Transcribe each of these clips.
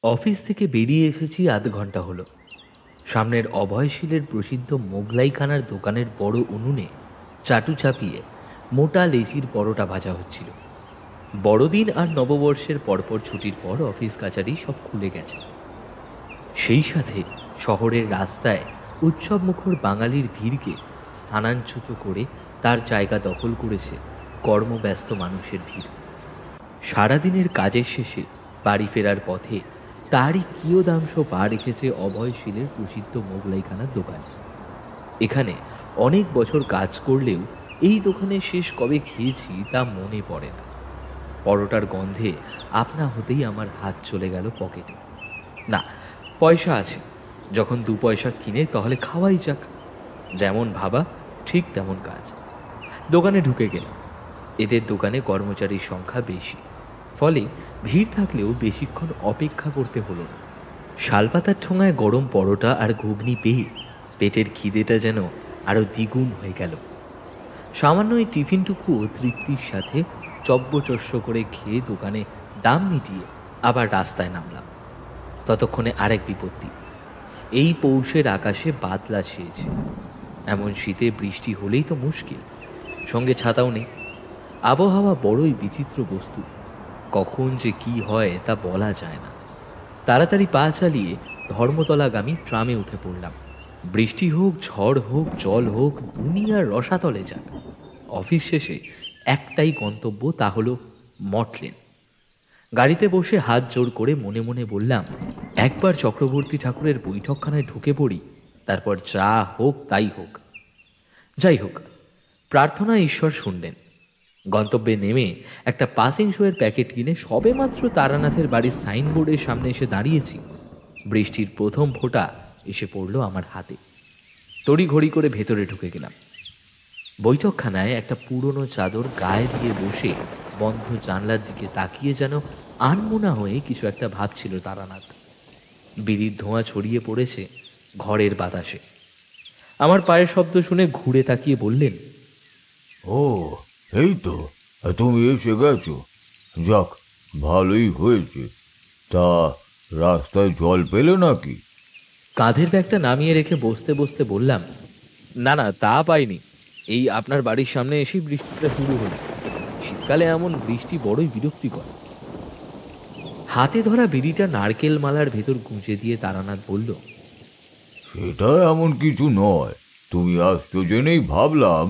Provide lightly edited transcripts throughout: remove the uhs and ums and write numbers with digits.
Office থেকে বেরিয়ে এসেছি আধ ঘন্টা হলো। সামনের অভয়শীলের প্রসিদ্ধ মোগলাইখানার দোকানের বড় উনুনে চাটু চাপিয়ে মোটা লেচির পরোটা ভাজা হচ্ছিল। বড়দিন আর নববর্ষের পরপর ছুটির পর অফিস কাচারি সব খুলে গেছে। সেই সাথে শহরের রাস্তায় উৎসবমুখর বাঙালির ভিড়কে স্থানাচ্যুত করে তার জায়গা দখল করেছে কর্মব্যস্ত মানুষের ভিড়। সারাদিনের কাজের শেষে বাড়ি ফেরার পথে তারই কিয়দাংশ পা রেখেছে অভয়শীলের প্রসিদ্ধ মোগলাইখানার দোকানে। এখানে অনেক বছর কাজ করলেও এই দোকানে শেষ কবে খেয়েছি তা মনে পড়ে না। পরোটার গন্ধে আপনা হতেই আমার হাত চলে গেল পকেটে। না, পয়সা আছে, যখন 2 পয়সা কিনে তাহলে খাওয়াই যাক। যেমন ভাবা ঠিক তেমন কাজ। দোকানে ঢুকে গেলাম। এদের দোকানে কর্মচারীর সংখ্যা বেশি, ফলে ভিড় থাকলেও বেশিক্ষণ অপেক্ষা করতে হলো না। শালপাতার ঠোঙায় গরম পরোটা আর ঘুগনি পেয়ে পেটের খিদেটা যেন আরও দ্বিগুণ হয়ে গেল। সামান্য এই টিফিনটুকুও তৃপ্তির সাথে চব্যচস্য করে খেয়ে দোকানে দাম মিটিয়ে আবার রাস্তায় নামলাম। ততক্ষণে আরেক বিপত্তি। এই পৌষের আকাশে বাদলা ছেয়েছে। এমন শীতে বৃষ্টি হলেই তো মুশকিল, সঙ্গে ছাতাও নেই। আবহাওয়া বড়ই বিচিত্র বস্তু, কখন যে কি হয় তা বলা যায় না। তাড়াতাড়ি পা চালিয়ে ধর্মতলাগামী ট্রামে উঠে পড়লাম। বৃষ্টি হোক, ঝড় হোক, জল হোক, দুনিয়ার রসাতলে যাক, অফিস শেষে একটাই গন্তব্য, তা হলো মঠলেন। গাড়িতে বসে হাত জোড় করে মনে মনে বললাম, একবার চক্রবর্তী ঠাকুরের বৈঠকখানায় ঢুকে পড়ি, তারপর যা হোক তাই হোক। যাই হোক, প্রার্থনা ঈশ্বর শুনলেন। গন্তব্যে নেমে একটা পাসিং শোয়ের প্যাকেট কিনে সবেমাত্র তারানাথের বাড়ির সাইনবোর্ডের সামনে এসে দাঁড়িয়েছি, বৃষ্টির প্রথম ফোঁটা এসে পড়ল আমার হাতে। তড়িঘড়ি করে ভেতরে ঢুকে গেলাম। বৈঠকখানায় একটা পুরনো চাদর গায়ে দিয়ে বসে বন্ধ জানলার দিকে তাকিয়ে যেন আনমনা হয়ে কিছু একটা ভাবছিল তারানাথ। বিড়ির ধোঁয়া ছড়িয়ে পড়েছে ঘরের বাতাসে। আমার পায়ের শব্দ শুনে ঘুরে তাকিয়ে বললেন, ও, এই তো তুমি এসে গেছো। যাক, ভালোই হয়েছে। তা রাস্তায় জল পেলে নাকি? কাঁধের ব্যাগটা নামিয়ে রেখে বসতে বসতে বললাম, না না, তা পাইনি। এই আপনার বাড়ির সামনে এসেই বৃষ্টিটা শুরু হলো। শীতকালে এমন বৃষ্টি বড়ই বিরক্তিকর। হাতে ধরা বিড়িটা নারকেল মালার ভেতর গুঁজে দিয়ে তারানাথ বলল, সেটা এমন কিছু নয়। তুমি আসছো জেনেই ভাবলাম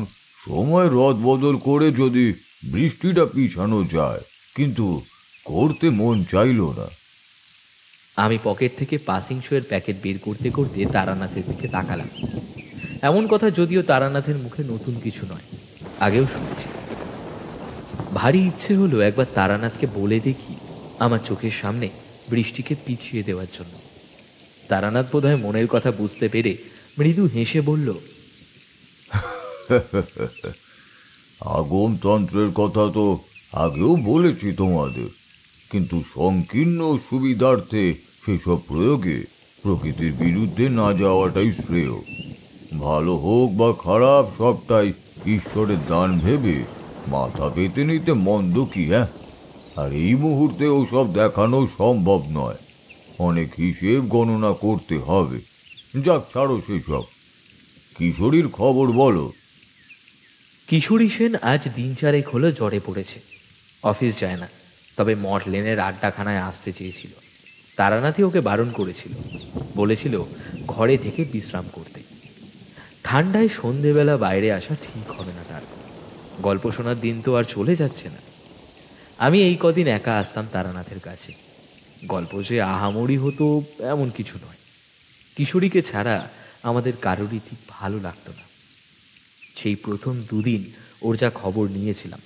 সময় রদ বদল করে যদি বৃষ্টিটা পিছানো যায়, কিন্তু করতে মন চাইল না। আমি পকেট থেকে পাসিং শোয়ের প্যাকেট বের করতে করতে তারানাথের দিকে তাকালাম। এমন কথা যদিও তারানাথের মুখে নতুন কিছু নয়, আগেও শুনেছি। ভারী ইচ্ছে হলো একবার তারানাথকে বলে দেখি আমার চোখের সামনে বৃষ্টিকে পিছিয়ে দেওয়ার জন্য। তারানাথ বোধহয় মনের কথা বুঝতে পেরে মৃদু হেসে বলল, আগমতন্ত্রের কথা তো আগেও বলেছি তোমাদের, কিন্তু সংকীর্ণ সুবিধার্থে সেসব প্রয়োগে প্রকৃতির বিরুদ্ধে না যাওয়াটাই শ্রেয়। ভালো হোক বা খারাপ, সবটাই ঈশ্বরের দান ভেবে মাথা পেতে নিতে মন্দ কি? হ্যাঁ, আর এই মুহূর্তে ওসব দেখানো সম্ভব নয়। অনেক হিসেব গণনা করতে হবে। যাক, ছাড়ো সেসব। কিশোরীর খবর বলো। কিশোরী সেন আজ দিন চারেক হলো জ্বরে পড়েছে। অফিস যায় না, তবে মঠ লেনের আড্ডাখানায় আসতে চেয়েছিল। তারানাথই ওকে বারণ করেছিল, বলেছিল ঘরে থেকে বিশ্রাম করতে। ঠান্ডায় সন্ধেবেলা বাইরে আসা ঠিক হবে না তার। গল্প শোনার দিন তো আর চলে যাচ্ছে না। আমি এই কদিন একা আসতাম তারানাথের কাছে। গল্প যে আহামরি হতো এমন কিছু নয়। কিশোরীকে ছাড়া আমাদের কারোরই ঠিক ভালো লাগতো না। সেই প্রথম 2 দিন ওর যা খবর নিয়েছিলাম,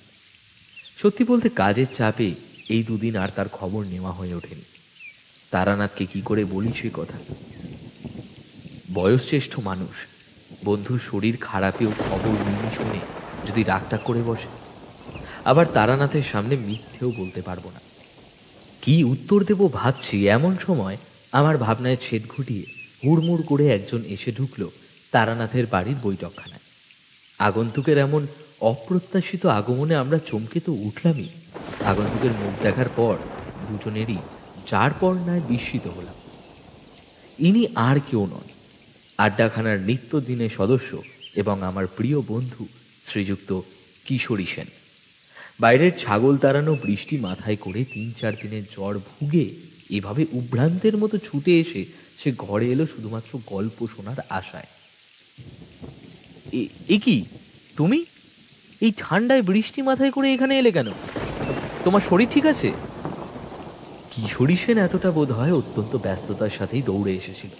সত্যি বলতে কাজের চাপে এই 2 দিন আর তার খবর নেওয়া হয়ে ওঠেনি। তারানাথকে কি করে বলি সে কথা। বয়সজ্যেষ্ঠ মানুষ, বন্ধুর শরীর খারাপেও খবর নিয়ে শুনে যদি রাগটা করে বসে, আবার তারানাথের সামনে মিথ্যেও বলতে পারবো না। কি উত্তর দেব ভাবছি, এমন সময় আমার ভাবনায় ছেদ ঘটিয়ে হুড়মুড় করে একজন এসে ঢুকল তারানাথের বাড়ির বৈঠকখানায়। আগন্তুকের এমন অপ্রত্যাশিত আগমনে আমরা চমকে তো উঠলামই। আগন্তুকের মুখ দেখার পর দুজনেরই যার পর নয় বিস্মিত হলাম। ইনি আর কেউ নন, আড্ডাখানার নিত্যদিনের সদস্য এবং আমার প্রিয় বন্ধু শ্রীযুক্ত কিশোরী সেন। বাইরের ছাগল তাড়ানো বৃষ্টি মাথায় করে ৩-৪ দিনের জ্বর ভুগে এভাবে উভ্রান্তের মতো ছুটে এসে সে ঘরে এলো শুধুমাত্র গল্প শোনার আশায়। এ কি তুমি এই ঠান্ডায় বৃষ্টি মাথায় করে এখানে এলে কেন? তোমার শরীর ঠিক আছে? কিশোরী সেন এতটা বোধ হয় অত্যন্ত ব্যস্ততার সাথেই দৌড়ে এসেছিল।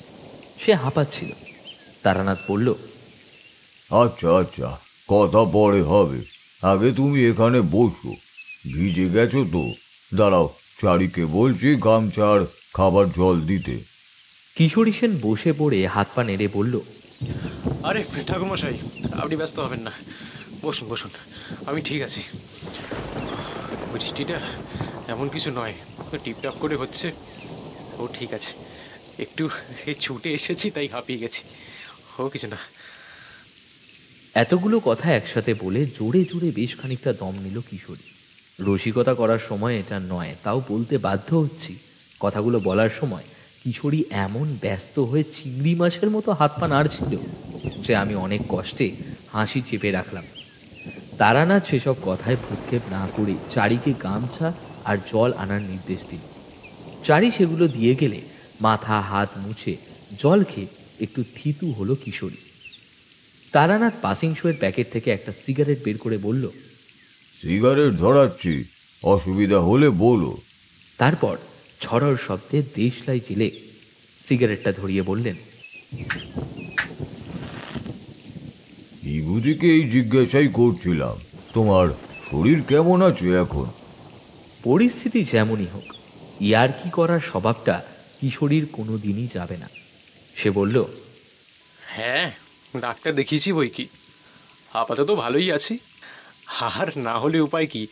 সে হাঁপাচ্ছিল। তারানাথ বলল, আচ্ছা আচ্ছা, কথা পরে হবে, আগে তুমি এখানে বসো। ভিজে গেছো তো, দাঁড়াও, চারিকে বলছি গামছার খাবার জল দিতে। কিশোরী সেন বসে পড়ে হাত পা নেড়ে বলল, আরে ঠাকুরমশাই, আপনি ব্যস্ত হবেন না, বসুন বসুন, আমি ঠিক আছি। বৃষ্টিটা এমন কিছু নয়, টিপটাপ করে হচ্ছে, ও ঠিক আছে। একটু ছুটে এসেছি তাই হাঁপিয়ে গেছি, ও কিছু না। এতগুলো কথা একসাথে বলে জোরে জোরে বেশ খানিকটা দম নিল কিশোরী। রসিকতা করার সময় এটা নয়, তাও বলতে বাধ্য হচ্ছি। কথাগুলো বলার সময় কিশোরী এমন ব্যস্ত হয়ে চিংড়ি মাছের মতো হাত পা নাড়ছিল যে আমি অনেক কষ্টে হাসি চেপে রাখলাম। তারানাথ সেসব কথায় ভ্রুক্ষেপ না করে চারিকে গামছা আর জল আনার নির্দেশ দিল। চারি সেগুলো দিয়ে গেলে মাথা হাত মুছে জল খেয়ে একটু থিতু হলো কিশোরী। তারানাথ পাসিং শোয়ের প্যাকেট থেকে একটা সিগারেট বের করে বলল, সিগারেট ধরাচ্ছি, অসুবিধা হলে বলো। তারপর ঝড়র শব্দে দেশলাই জেলে সিগারেটটা ধরিয়ে বললেন, বিভূতিকে এই জিজ্ঞাসাই করছিলাম, তোমার শরীর কেমন আছে এখন? পরিস্থিতি যেমনই হোক, ইয়ার্কি করার স্বভাবটা কিশোরীর কোনো দিনই যাবে না। সে বলল, হ্যাঁ, ডাক্তার দেখিয়েছি বই কি, আপাতত ভালোই আছি। আর না হলে উপায় কি,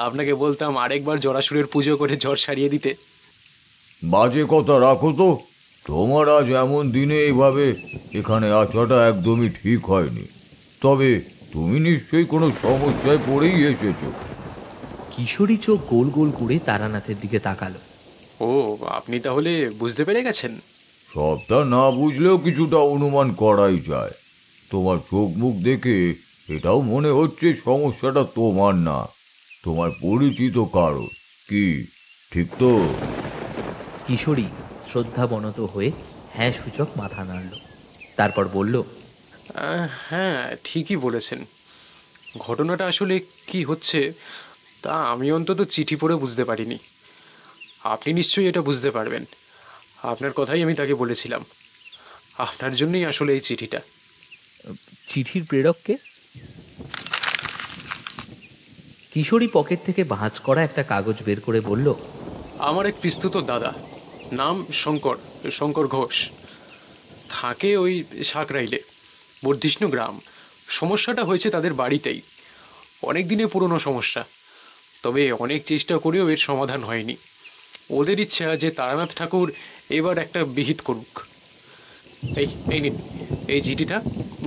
আপনাকে বলতাম আরেকবার জরাসুরের পুজো করে জ্বর সারিয়ে দিতে। বাজে কথা রাখো তো, তোমার আজ এমন দিনে এইভাবে এখানে আসাটা একদমই ঠিক হয়নি। তবে তুমি নিশ্চয়ই কোনো সমস্যায় পড়েই এসেছো। কিশোরী চোখ গোল গোল করে তারানাথের দিকে তাকালো। ও, আপনি তাহলে বুঝতে পেরে গেছেন? সবটা না বুঝলেও কিছুটা অনুমান করাই যায়। তোমার চোখ মুখ দেখে এটাও মনে হচ্ছে সমস্যাটা তোমার না, তোমার পরিচিত কারো। কি ঠিক তো? কিশোরী শ্রদ্ধাবনত হয়ে হ্যাঁ সূচক মাথা নাড়ল। তারপর বলল, হ্যাঁ, ঠিকই বলেছেন। ঘটনাটা আসলে কি হচ্ছে তা আমি অন্তত চিঠি পড়ে বুঝতে পারিনি। আপনি নিশ্চয়ই এটা বুঝতে পারবেন। আপনার কথাই আমি তাকে বলেছিলাম। আপনার জন্যই আসলে এই চিঠিটা। চিঠির প্রেরককে? কিশোরী পকেট থেকে ভাঁজ করা একটা কাগজ বের করে বলল, আমার এক পিস্তুত দাদা, নাম শঙ্কর, শঙ্কর ঘোষ, থাকে ওই সাকরাইলে, বর্ধিষ্ণু গ্রাম। সমস্যাটা হয়েছে তাদের বাড়িতেই, অনেক দিনে পুরনো সমস্যা। তবে অনেক চেষ্টা করেও এর সমাধান হয়নি। ওদের ইচ্ছা যে তারানাথ ঠাকুর এবার একটা বিহিত করুক। এই নিন, এই চিঠিটা,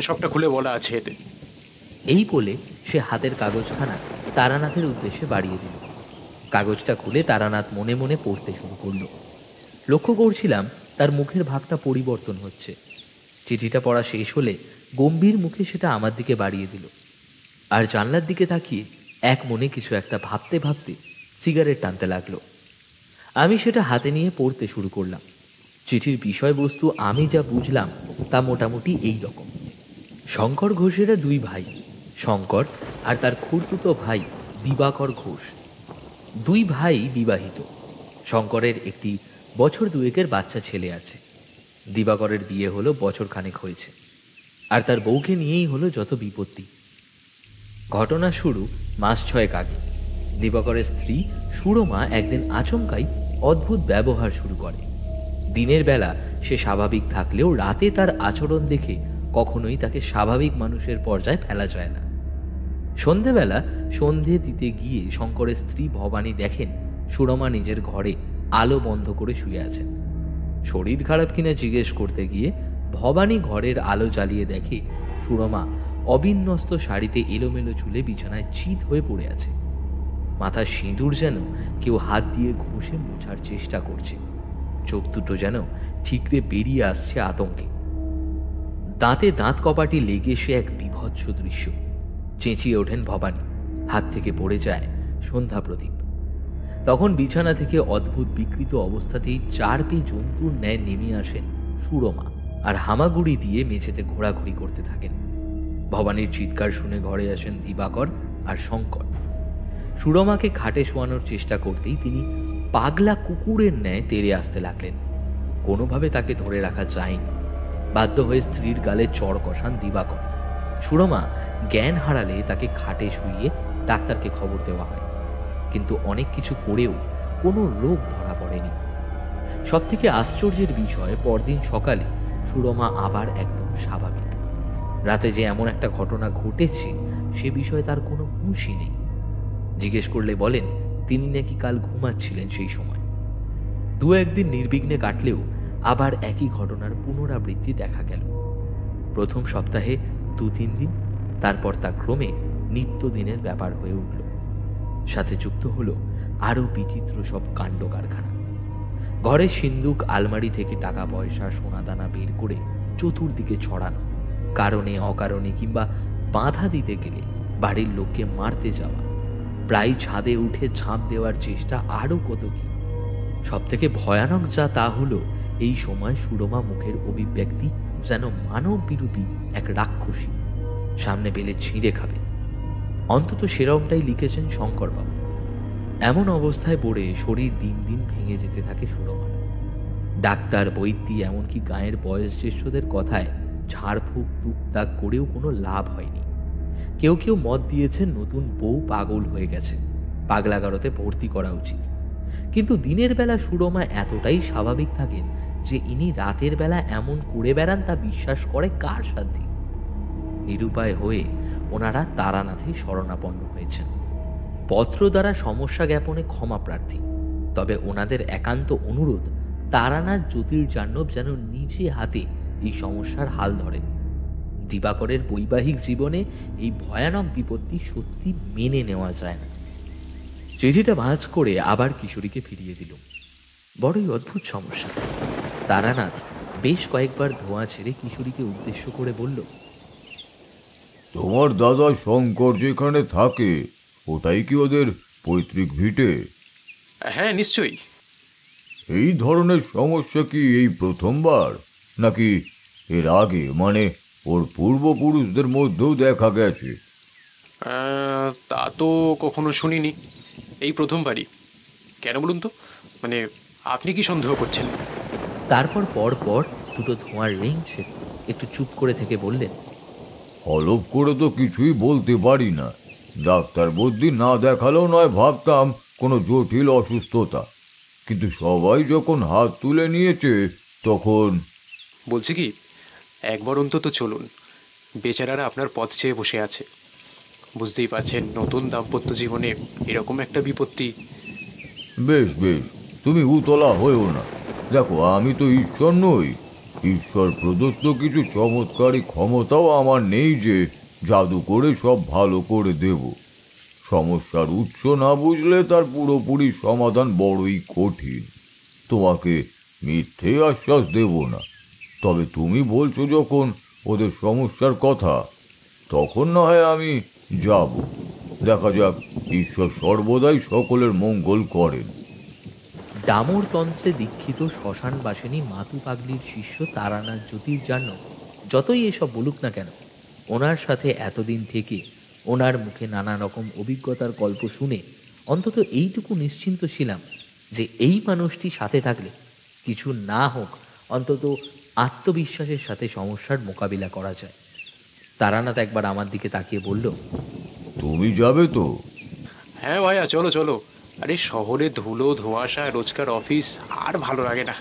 সবটা খুলে বলা আছে এতে। এই বলে সে হাতের কাগজখানা তারানাথের উদ্দেশ্যে বাড়িয়ে দিল। কাগজটা খুলে তারানাথ মনে মনে পড়তে শুরু করল। লক্ষ্য করছিলাম তার মুখের ভাবটা পরিবর্তন হচ্ছে। চিঠিটা পড়া শেষ হলে গম্ভীর মুখে সেটা আমার দিকে বাড়িয়ে দিল, আর জানলার দিকে তাকিয়ে এক মনে কিছু একটা ভাবতে ভাবতে সিগারেট টানতে লাগলো। আমি সেটা হাতে নিয়ে পড়তে শুরু করলাম। চিঠির বিষয়বস্তু আমি যা বুঝলাম তা মোটামুটি এই রকম। শঙ্কর ঘোষেরা দুই ভাই, শঙ্কর আর তার খুড়তুতো ভাই দিবাকর ঘোষ। দুই ভাই বিবাহিত। শঙ্করের একটি বছর দুয়েকের বাচ্চা ছেলে আছে। দিবাকরের বিয়ে হলো বছর খানেক হয়েছে, আর তার বউকে নিয়েই হলো যত বিপত্তি। ঘটনা শুরু মাস 6 আগে। দিবাকরের স্ত্রী সুরমা একদিন আচমকাই অদ্ভুত ব্যবহার শুরু করে। দিনের বেলা সে স্বাভাবিক থাকলেও রাতে তার আচরণ দেখে কখনোই তাকে স্বাভাবিক মানুষের পর্যায়ে ফেলা যায় না। সন্ধেবেলা সন্ধে দিতে গিয়ে শঙ্করের স্ত্রী ভবানী দেখেন সুরমা নিজের ঘরে আলো বন্ধ করে শুয়ে আছেন। শরীর খারাপ কিনা জিজ্ঞেস করতে গিয়ে ভবানী ঘরের আলো জ্বালিয়ে দেখে সুরমা অবিন্যস্ত শাড়িতে এলোমেলো চুলে বিছানায় চিত হয়ে পড়ে আছে। মাথার সিঁদুর যেন কেউ হাত দিয়ে ঘষে মোছার চেষ্টা করছে। চোখ দুটো যেন ঠিকরে বেরিয়ে আসছে আতঙ্কে। দাঁতে দাঁত কপাটি লেগে সে এক বীভৎস দৃশ্য। চেঁচিয়ে ওঠেন ভবানী। হাত থেকে পড়ে যায় সন্ধ্যা প্রদীপ। তখন বিছানা থেকে অদ্ভুত বিকৃত অবস্থাতেই 4 পে জন্তুর ন্যায় নেমে আসেন সুরমা আর হামাগুড়ি দিয়ে মেঝেতে ঘোরাঘুরি করতে থাকেন। ভবানীর চিৎকার শুনে ঘরে আসেন দিবাকর আর শঙ্কর। সুরমাকে খাটে শোয়ানোর চেষ্টা করতেই তিনি পাগলা কুকুরের ন্যায় তেড়ে আসতে লাগলেন। কোনোভাবে তাকে ধরে রাখা যায়নি। বাধ্য হয়ে স্ত্রীর গালে চড় কষান দিবাকর। সুরমা জ্ঞান হারালে তাকে খাটে শুইয়ে ডাক্তারকে খবর দেওয়া হয়, কিন্তু অনেক কিছু করেও কোনো রোগ ধরা পড়েনি। সবথেকে আশ্চর্যের বিষয়, পরদিন সকালে সুরমা আবার একদম স্বাভাবিক। রাতে যে এমন একটা ঘটনা ঘটেছে সে বিষয়ে তার কোনো হুঁশই নেই। জিজ্ঞেস করলে বলেন তিনি নাকি কাল ঘুমাচ্ছিলেন সেই সময়। 2-1 দিন নির্বিঘ্নে কাটলেও আবার একই ঘটনার পুনরাবৃত্তি দেখা গেল। প্রথম সপ্তাহে 2-3 দিন, তারপর তা ক্রমে নিত্যদিনের ব্যাপার হয়ে উঠল। সাথে যুক্ত হলো আরও বিচিত্র সব কাণ্ড কারখানা। ঘরের সিন্দুক আলমারি থেকে টাকা পয়সা সোনাদানা বের করে চতুর্দিকে ছড়ানো, কারণে অকারণে কিংবা বাধা দিতে গেলে বাড়ির লোককে মারতে যাওয়া, প্রায় ছাদে উঠে ঝাঁপ দেওয়ার চেষ্টা, আরও কত কি। সব থেকে ভয়ানক যা তা হলো এই সময় সুরমা মুখের অভিব্যক্তি যেন মানব বিরূপী এক রাক্ষসী, সামনে পেলে ছিঁড়ে খাবে। অন্তত সেরকমটাই লিখেছেন শঙ্করবাবু। এমন অবস্থায় পড়ে শরীর দিন দিন ভেঙে যেতে থাকে সুরমার। ডাক্তার, বৈদ্যি, এমনকি গায়ের বয়োজ্যেষ্ঠদের কথায় ঝাড়ফুঁক টুকটাক করেও কোনো লাভ হয়নি। কেউ কেউ মত দিয়েছেন নতুন বউ পাগল হয়ে গেছে, পাগলাগারতে ভর্তি করা উচিত। কিন্তু দিনের বেলা সুরমা এতটাই স্বাভাবিক থাকেন যে ইনি রাতের বেলা এমন করে বেড়ান তা বিশ্বাস করে কার সাধ্যি। নিরুপায় হয়ে ওনারা তারানাথে শরণাপন্ন হয়েছেন। পত্র দ্বারা সমস্যা জ্ঞাপনে ক্ষমা প্রার্থী, তবে ওনাদের একান্ত অনুরোধ তারানাথ জ্যোতির্জাহ্নব যেন নিজে হাতে এই সমস্যার হাল ধরেন। দিবাকরের বৈবাহিক জীবনে এই ভয়ানক বিপত্তি সত্যি মেনে নেওয়া যায় না। চিঠিটা ভাঁজ করে আবার কিশোরীকে ফিরিয়ে দিল। বড়ই অদ্ভুত সমস্যা। তারানাথ বেশ কয়েকবার ধোঁয়া ছেড়ে কিশোরীকে উদ্দেশ্য করে বলল, তোমার দাদা শঙ্কর যেখানে থাকে ওটাই কি ওদের পৈতৃক ভিটে? হ্যাঁ, নিশ্চয়ই। এই ধরনের সমস্যা কি এই প্রথমবার, নাকি এর আগে, মানে ওর পূর্বপুরুষদের মধ্যেও দেখা গেছে? তা তো কখনো শুনিনি, এই প্রথমবারই। কেন বলুন তো, মানে আপনি কি সন্দেহ করছেন? তারপর পর পর দুটো ধোঁয়ার রিং ছেড়ে একটু চুপ করে থেকে বললেন, হলফ করে তো কিছুই বলতে পারি না। ডাক্তার বুদ্ধি না দেখালেও নয় ভাবতাম কোনো জটিল অসুস্থতা, কিন্তু সবাই যখন হাত তুলে নিয়েছে তখন বলছি কি, একবার অন্তত চলুন। বেচারারা আপনার পথ চেয়ে বসে আছে। বুঝতেই পারছেন, নতুন দাম্পত্য জীবনে এরকম একটা বিপত্তি। বেশ বেশ, তুমি উতলা হয়েও না। দেখো, আমি তো ঈশ্বর নই। ঈশ্বর প্রদত্ত কিছু চমৎকারী ক্ষমতাও আমার নেই যে জাদু করে সব ভালো করে দেব। সমস্যার উৎস না বুঝলে তার পুরোপুরি সমাধান বড়ই কঠিন। তোমাকে মিথ্যে আশ্বাস দেব না, তবে তুমি বলছো যখন ওদের সমস্যার কথা, তখন না হয় আমি যাব। দেখা যাক, ঈশ্বর সর্বদাই সকলের মঙ্গল করেন। ডামরতন্ত্রে দীক্ষিত শ্মশানবাসিনী মাতু পাগলির শিষ্য তারানাথ জ্যোতির্জাহ্নব যতই এসব বলুক না কেন, ওনার সাথে এতদিন থেকে ওনার মুখে নানা রকম অভিজ্ঞতার গল্প শুনে অন্তত এইটুকু নিশ্চিন্ত ছিলাম যে এই মানুষটি সাথে থাকলে কিছু না হোক অন্তত আত্মবিশ্বাসের সাথে সমস্যার মোকাবিলা করা যায়। তারানাথ একবার আমার দিকে তাকিয়ে বলল, তুমি যাবে তো? হ্যাঁ ভাইয়া, চলো চলো। আরে শহরে ধুলো ধোঁয়াশা, রোজকার অফিস আর ভালো লাগে না।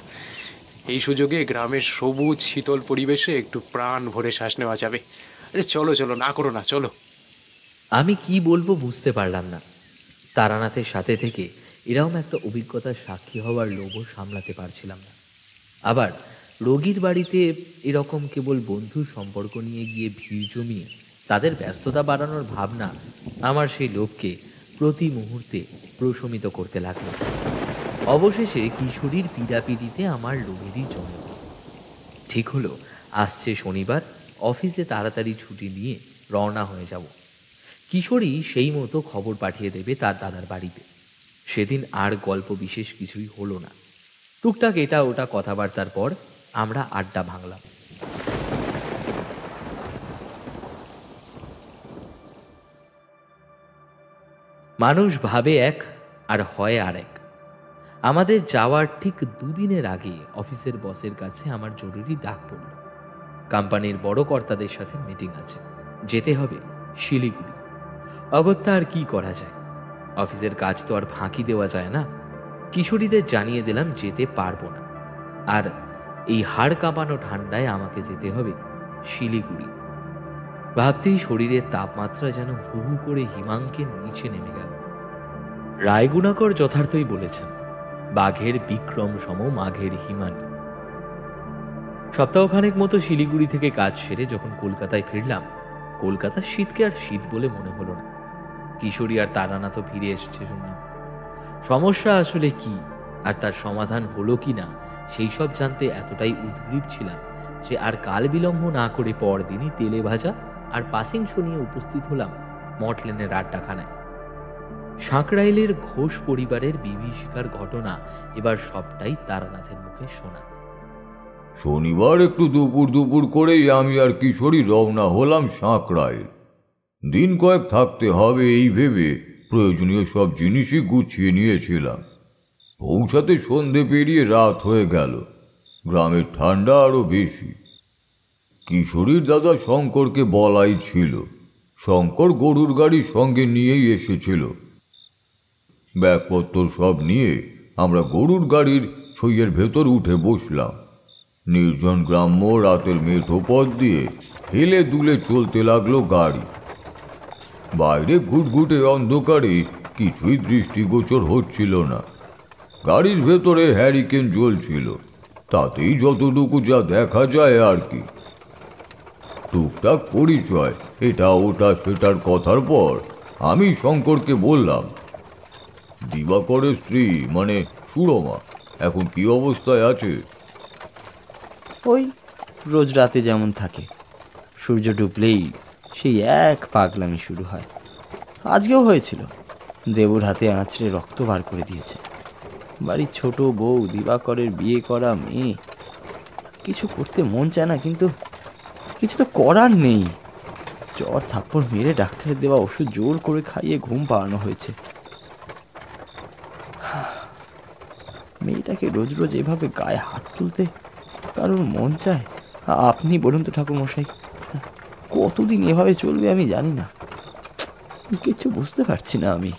এই সুযোগে গ্রামের সবুজ শীতল পরিবেশে একটু প্রাণ ভরে শ্বাস নেওয়া যাবে। আরে চলো চলো, না করো না, চলো। আমি কি বলবো বুঝতে পারলাম না। তারানাথের সাথে থেকে এরকম একটা অভিজ্ঞতার সাক্ষী হওয়ার লোভও সামলাতে পারছিলাম না। আবার রোগীর বাড়িতে এরকম কেবল বন্ধুর সম্পর্ক নিয়ে গিয়ে ভিড় জমিয়ে তাদের ব্যস্ততা বাড়ানোর ভাবনা আমার সেই লোভকে প্রতি মুহূর্তে প্রশমিত করতে লাগলো। অবশেষে কিশোরীর পীড়াপিড়িতে আমার লোভেরই জন্ম। ঠিক হলো, আসছে শনিবার অফিসে তাড়াতাড়ি ছুটি নিয়ে রওনা হয়ে যাব। কিশোরী সেই মতো খবর পাঠিয়ে দেবে তার দাদার বাড়িতে। সেদিন আর গল্প বিশেষ কিছুই হলো না। টুকটাক এটা ওটা কথাবার্তার পর আমরা আড্ডা ভাঙলাম। মানুষ ভাবে এক আর হয় আর এক। আমাদের যাওয়ার ঠিক দুদিনের আগে অফিসের বসের কাছে আমার জরুরি ডাক পড়ল। কোম্পানির বড় কর্তাদের সাথে মিটিং আছে, যেতে হবে শিলিগুড়ি। অগত্যা আর কি করা যায়, অফিসের কাজ তো আর ফাঁকি দেওয়া যায় না। কিশোরীদের জানিয়ে দিলাম যেতে পারবো না, আর এই হাড় কাঁপানো ঠান্ডায় আমাকে যেতে হবে শিলিগুড়ি। ভাবতেই শরীরের তাপমাত্রা যেন হু হু করে হিমাঙ্কের নিচে নেমে গেল। রায়গুণাকর যথার্থই বলেছেন, বাঘের বিক্রম সম মাঘের হিমানী। সপ্তাহখানেক মতো শিলিগুড়ি থেকে কাজ সেরে যখন কলকাতায় ফিরলাম, কলকাতার শীতকে আর শীত বলে মনে হলো না। কিশোরী আর তারানা তো ফিরে এসছে শুনলাম। সমস্যা আসলে কি আর তার সমাধান হলো কি না সেই সব জানতে এতটাই উদ্গ্রীব ছিলাম যে আর কাল বিলম্ব না করে পরদিনই তেলে ভাজা আর পাসিং শো নিয়ে উপস্থিত হলাম মটলেনের আড্ডাখানায়। সাঁকরাইলের ঘোষ পরিবারের বিভীষিকার ঘটনা এবার সবটাই তারানাথের মুখে শোনা। শনিবার একটু দুপুর দুপুর করেই আমি আর কিশোরী রওনা হলাম সাঁকরাইল। দিন কয়েক থাকতে হবে এই ভেবে প্রয়োজনীয় সব জিনিসই গুছিয়ে নিয়েছিলাম। পৌঁছাতে সন্ধে পেরিয়ে রাত হয়ে গেল। গ্রামের ঠান্ডা আরো বেশি। কিশোরীর দাদা শঙ্করকে বলাই ছিল। শঙ্কর গরুর গাড়ি সঙ্গে নিয়েই এসেছিল। ব্যাগপত্র সব নিয়ে আমরা গরুর গাড়ির ছইয়ের ভেতর উঠে বসলাম। নির্জন গ্রাম্য রাতের মেঠো পথ দিয়ে হেলে দুলে চলতে লাগলো গাড়ি। বাইরে ঘুটঘুটে অন্ধকারে কিছুই দৃষ্টিগোচর হচ্ছিল না। গাড়ির ভেতরে হ্যারিকেন জ্বলছিল, তাতেই যতটুকু যা দেখা যায় আর কি। টুকটাক পরিচয়, এটা ওটা সেটার কথার পর আমি শঙ্করকে বললাম, দিবাকরের স্ত্রী মানে সুরমা এখন কি অবস্থায় আছে? ওই রোজ রাতে যেমন থাকে, সূর্য ডুবলেই সেই এক পাগলামি শুরু হয়। আজকেও হয়েছিল। দেবুর হাতে আঁচড়ে রক্ত বার করে দিয়েছে। বাড়ির ছোট বউ, দিবাকরের বিয়ে করা মেয়ে। কিছু করতে মন চায় না, কিন্তু কিছু তো করার নেই। জ্বর থাপ্পড় মেরে ডাক্তারের দেওয়া ওষুধ জোর করে খাইয়ে ঘুম পাড়ানো হয়েছে। মেয়েটাকে রোজ রোজ এভাবে গায়ে হাত তুলতে কারোর মন চায়? আপনি বলুন তো ঠাকুরমশাই, কতদিন এভাবে চলবে আমি জানি না। কিছু বুঝতে পারছি না আমি।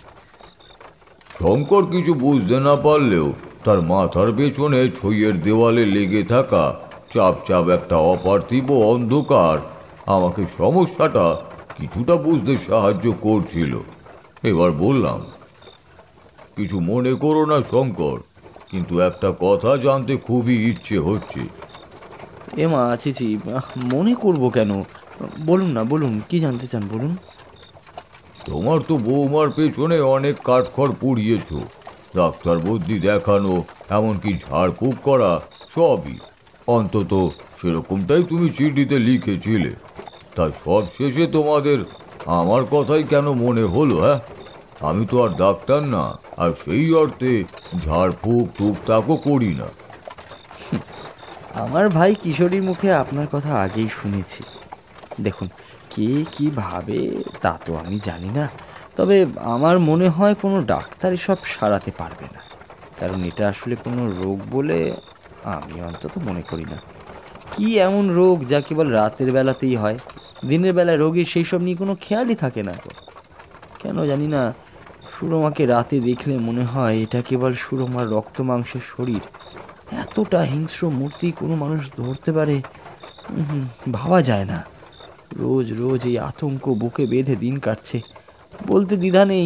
শঙ্কর কিছু বুঝতে না পারলেও তার মাথার পেছনে ছইয়ের দেওয়ালে লেগে থাকা চাপ চাপ একটা অপার্থিব অন্ধকার আমাকে সমস্যাটা কিছুটা বুঝতে সাহায্য করছিল। এবার বললাম, কিছু মনে করো না শঙ্কর, কিন্তু একটা কথা জানতে খুবই ইচ্ছে হচ্ছে। মা চিচি, মনে করব কেন? বলুন না, বলুন, কি জানতে চান বলুন। তোমার তো বৌমার পেছনে অনেক কাঠখড় পুড়িয়েছ, ডাক্তার বদ্যি দেখানো, এমনকি ঝাড়ফুঁক করা, সবই। অন্তত সেরকমটাই তুমি চিঠিতে লিখেছিলে। তা সব শেষে তোমাদের আমার কথাই কেন মনে হলো? হ্যাঁ, আমি তো আর ডাক্তার না, আর সেই অর্থে ঝাড়ফুঁক টুকটাকও করি না। আমার ভাই কিশোরীর মুখে আপনার কথা আগেই শুনেছি। দেখুন, কে কি ভাবে তা তো আমি জানি না, তবে আমার মনে হয় কোনো ডাক্তার এসব সারাতে পারবে না। কারণ এটা আসলে কোনো রোগ বলে আমি অন্তত মনে করি না। কি এমন রোগ যা কেবল রাতের বেলাতেই হয়? দিনের বেলায় রোগীর সেই সব নিয়ে কোনো খেয়ালই থাকে না। কেন জানি না, সুরমাকে রাতে দেখলে মনে হয় এটা কেবল সুরমার রক্ত মাংসের শরীর। এতটা হিংস্র মূর্তি কোনো মানুষ ধরতে পারে ভাবা যায় না। রোজ রোজ এই আতঙ্ক বুকে বেঁধে দিন কাটছে। বলতে দ্বিধা নেই,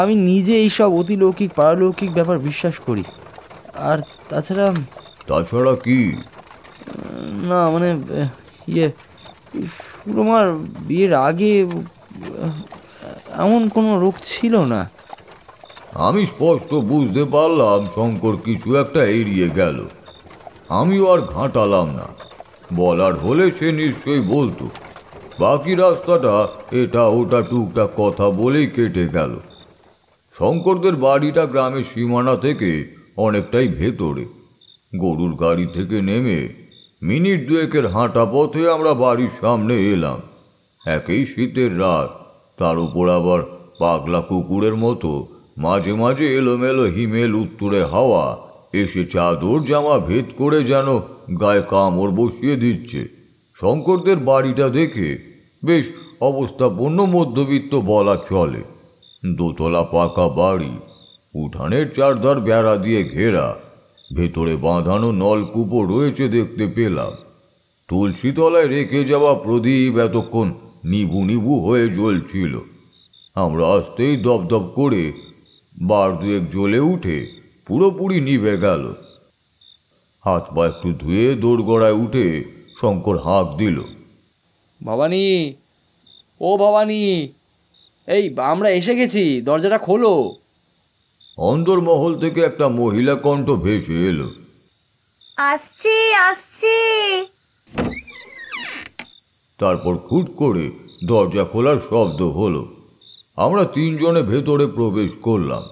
আমি নিজে এইসব অতিলৌকিক পারলৌকিক ব্যাপার বিশ্বাস করি। আর তাছাড়া কি? না মানে সুরমার বিয়ের আগে এমন কোনো রোগ ছিল না। আমি স্পষ্ট বুঝতে পারলাম শঙ্কর কিছু একটা এড়িয়ে গেল। আমিও আর ঘাঁটালাম না, বলার হলে সে নিশ্চয়ই বলতো। বাকি রাস্তাটা এটা ওটা টুকটাক কথা বলেই কেটে গেল। শঙ্করদের বাড়িটা গ্রামের সীমানা থেকে অনেকটাই ভেতরে। গরুর গাড়ি থেকে নেমে মিনিট দুয়েকের হাঁটা পথে আমরা বাড়ির সামনে এলাম। একই শীতের রাত, তার উপর আবার পাগলা কুকুরের মতো মাঝে মাঝে এলোমেলো হিমেল উত্তুরে হাওয়া এসে চাদর জামা ভেদ করে যেন গায়ে কামড় বসিয়ে দিচ্ছে। শঙ্করদের বাড়িটা দেখে বেশ অবস্থাপন্ন মধ্যবিত্ত বলা চলে। দোতলা পাকা বাড়ি, উঠানের চারধার বেড়া দিয়ে ঘেরা, ভেতরে বাঁধানো নলকূপও রয়েছে দেখতে পেলাম। তুলসী তলায় রেখে যাওয়া প্রদীপ এতক্ষণ নিভু নিভু হয়ে জ্বলছিল। আমরা আসতেই দপদপ করে বার দুয়েক জ্বলে উঠে পুরোপুরি নিভে গেল। হাত পা একটু ধুয়ে দোরগড়ায় উঠে শঙ্কর হাঁক দিল, ভবানী, ও ভবানী, এই আমরা এসে গেছি, দরজাটা খোলো। অন্দরমহল থেকে একটা মহিলা কণ্ঠ ভেসে এলো, আসছি আসছি। তারপর খুট করে দরজা খোলার শব্দ হলো। আমরা তিনজনে ভেতরে প্রবেশ করলাম।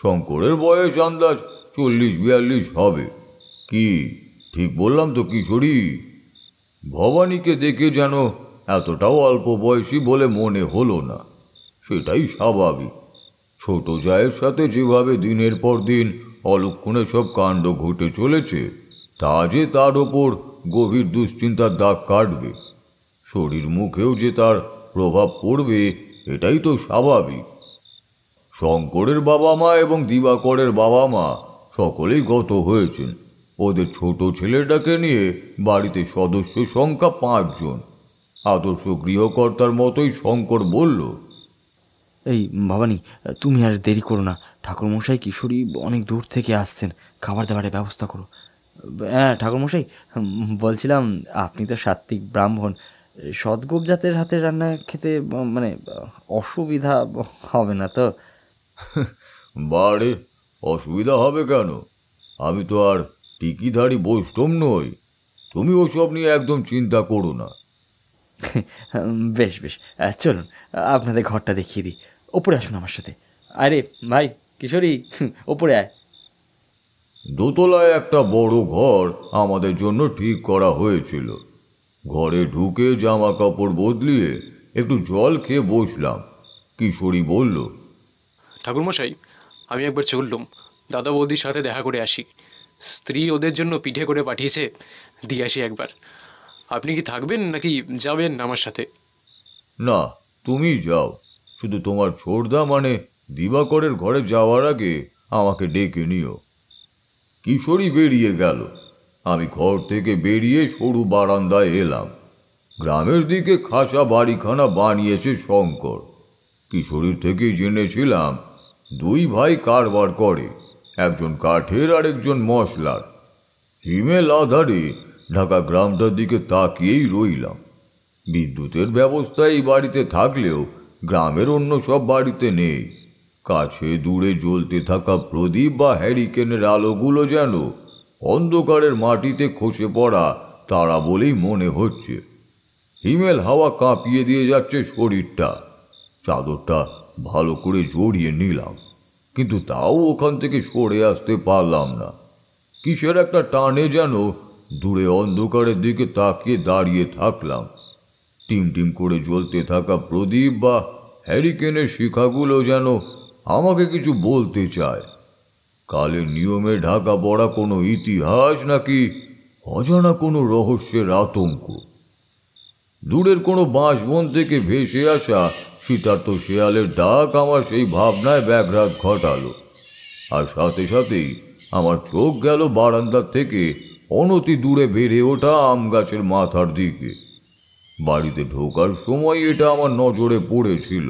শঙ্করের বয়স আন্দাজ 40-42 হবে। কি ঠিক বললাম তো কিশোরী? ভবানীকে দেখে যেন এতটাও অল্প বয়সী বলে মনে হলো না। সেটাই স্বাভাবিক। ছোট জায়ের সাথে যেভাবে দিনের পর দিন অলক্ষণে সব কাণ্ড ঘটে চলেছে, তা যে তার ওপর গভীর দুশ্চিন্তার দাগ কাটবে, শরীর মুখেও যে তার প্রভাব পড়বে, এটাই তো স্বাভাবিক। শঙ্করের বাবা মা এবং দিবাকরের বাবা মা সকলেই গত হয়েছেন। ওদের ছোট ছেলেটাকে নিয়ে বাড়িতে সদস্য সংখ্যা 5 জন। আদর্শ গৃহকর্তার মতোই শঙ্কর বলল, এই ভবানী, তুমি আর দেরি করো না। ঠাকুরমশাই কিশোরী অনেক দূর থেকে আসছেন, খাবার দাবারের ব্যবস্থা করো। হ্যাঁ ঠাকুরমশাই, বলছিলাম আপনি তো সাত্ত্বিক ব্রাহ্মণ, সদ্গোপ জাতের হাতের রান্না খেতে মানে অসুবিধা হবে না তো? বারে, অসুবিধা হবে কেন? আমি তো আর টিকিধারী বৈষ্ণব নই। তুমি ওসব নিয়ে একদম চিন্তা করো না। বেশ বেশ, চলুন আপনাদের ঘরটা দেখিয়ে দিই। ওপরে আসুন আমার সাথে। আরে ভাই কিশোরী, ওপরে আয়। দোতলায় একটা বড় ঘর আমাদের জন্য ঠিক করা হয়েছিল। ঘরে ঢুকে জামা কাপড় বদলিয়ে একটু জল খেয়ে বসলাম। কিশোরী বলল, ঠাকুরমশাই, আমি একবার চললুম, দাদা বৌদির সাথে দেখা করে আসি। স্ত্রী ওদের জন্য পিঠে করে পাঠিয়েছে, দিয়ে আসি একবার। আপনি কি থাকবেন নাকি যাবেন আমার সাথে? না, তুমি যাও। শুধু তোমার ছোটদা মানে দিবাকরের ঘরে যাওয়ার আগে আমাকে ডেকে নিও। কিশোরী বেরিয়ে গেল। আমি ঘর থেকে বেরিয়ে সরু বারান্দায় এলাম। গ্রামের দিকে খাসা বাড়িখানা বানিয়েছে শঙ্কর। কিশোরীর থেকেই জেনেছিলাম 2 ভাই কারবার করে, একজন কাঠের আর একজন মশলার। হিমেল আধারে ঢাকা গ্রামটার দিকে তাকিয়েই রইলাম। বিদ্যুতের ব্যবস্থা এই বাড়িতে থাকলেও গ্রামের অন্য সব বাড়িতে নেই। কাছে দূরে জ্বলতে থাকা প্রদীপ বা হ্যারিকেনের আলোগুলো যেন অন্ধকারের মাটিতে খসে পড়া তারা বলেই মনে হচ্ছে। হিমেল হাওয়া কাঁপিয়ে দিয়ে যাচ্ছে শরীরটা। চাদরটা ভালো করে জড়িয়ে নিলাম, কিন্তু তাও ওখান থেকে সরে আসতে পারলাম না। কিসের একটা টানে যেন দূরে অন্ধকারের দিকে তাকিয়ে দাঁড়িয়ে থাকলাম। টিম টিম করে জ্বলতে থাকা প্রদীপ বা হ্যারিকেনের শিখাগুলো যেন আমাকে কিছু বলতে চায়। কালের নিয়মে ঢাকা পড়া কোনো ইতিহাস নাকি অজানা কোনো রহস্যের আতঙ্ক। দূরের কোনো বাঁশবন থেকে ভেসে আসা শীতার্ত শেয়ালের ডাক আমার সেই ভাবনায় ব্যাঘাত ঘটালো। আর সাথে সাথেই আমার চোখ গেল বারান্দার থেকে অনতি দূরে বেড়ে ওঠা আম গাছের মাথার দিকে। বাড়িতে ঢোকার সময় এটা আমার নজরে পড়েছিল।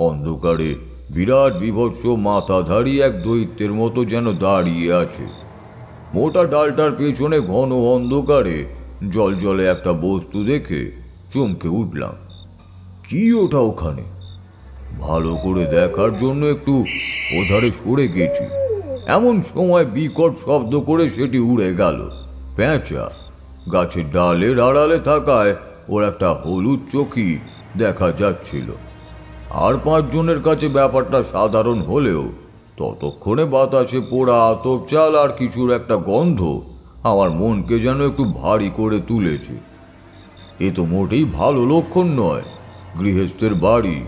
অন্ধকারে বিরাট বিভৎস মাথাধারী এক দৈত্যের মতো যেন দাঁড়িয়ে আছে। মোটা ডালটার পেছনে ঘন অন্ধকারে জলজলে একটা বস্তু দেখে চমকে উঠলাম। কি ওটা ওখানে? ভালো করে দেখার জন্য একটু ওধারে সরে গেছি, এমন সময় বিকট শব্দ করে সেটি উড়ে গেল। পেঁচা গাছের ডালের আড়ালে থাকায় ওর একটা হলুদ চোখই দেখা যাচ্ছিল। আর 5 জনের কাছে ব্যাপারটা সাধারণ হলেও ততক্ষণে বাতাসে পোড়া আতপ চাল আর কিছুর একটা গন্ধ আমার মনকে যেন একটু ভারী করে তুলেছে। এ তো মোটেই ভালো লক্ষণ নয়। গৃহস্থের বাড়ি,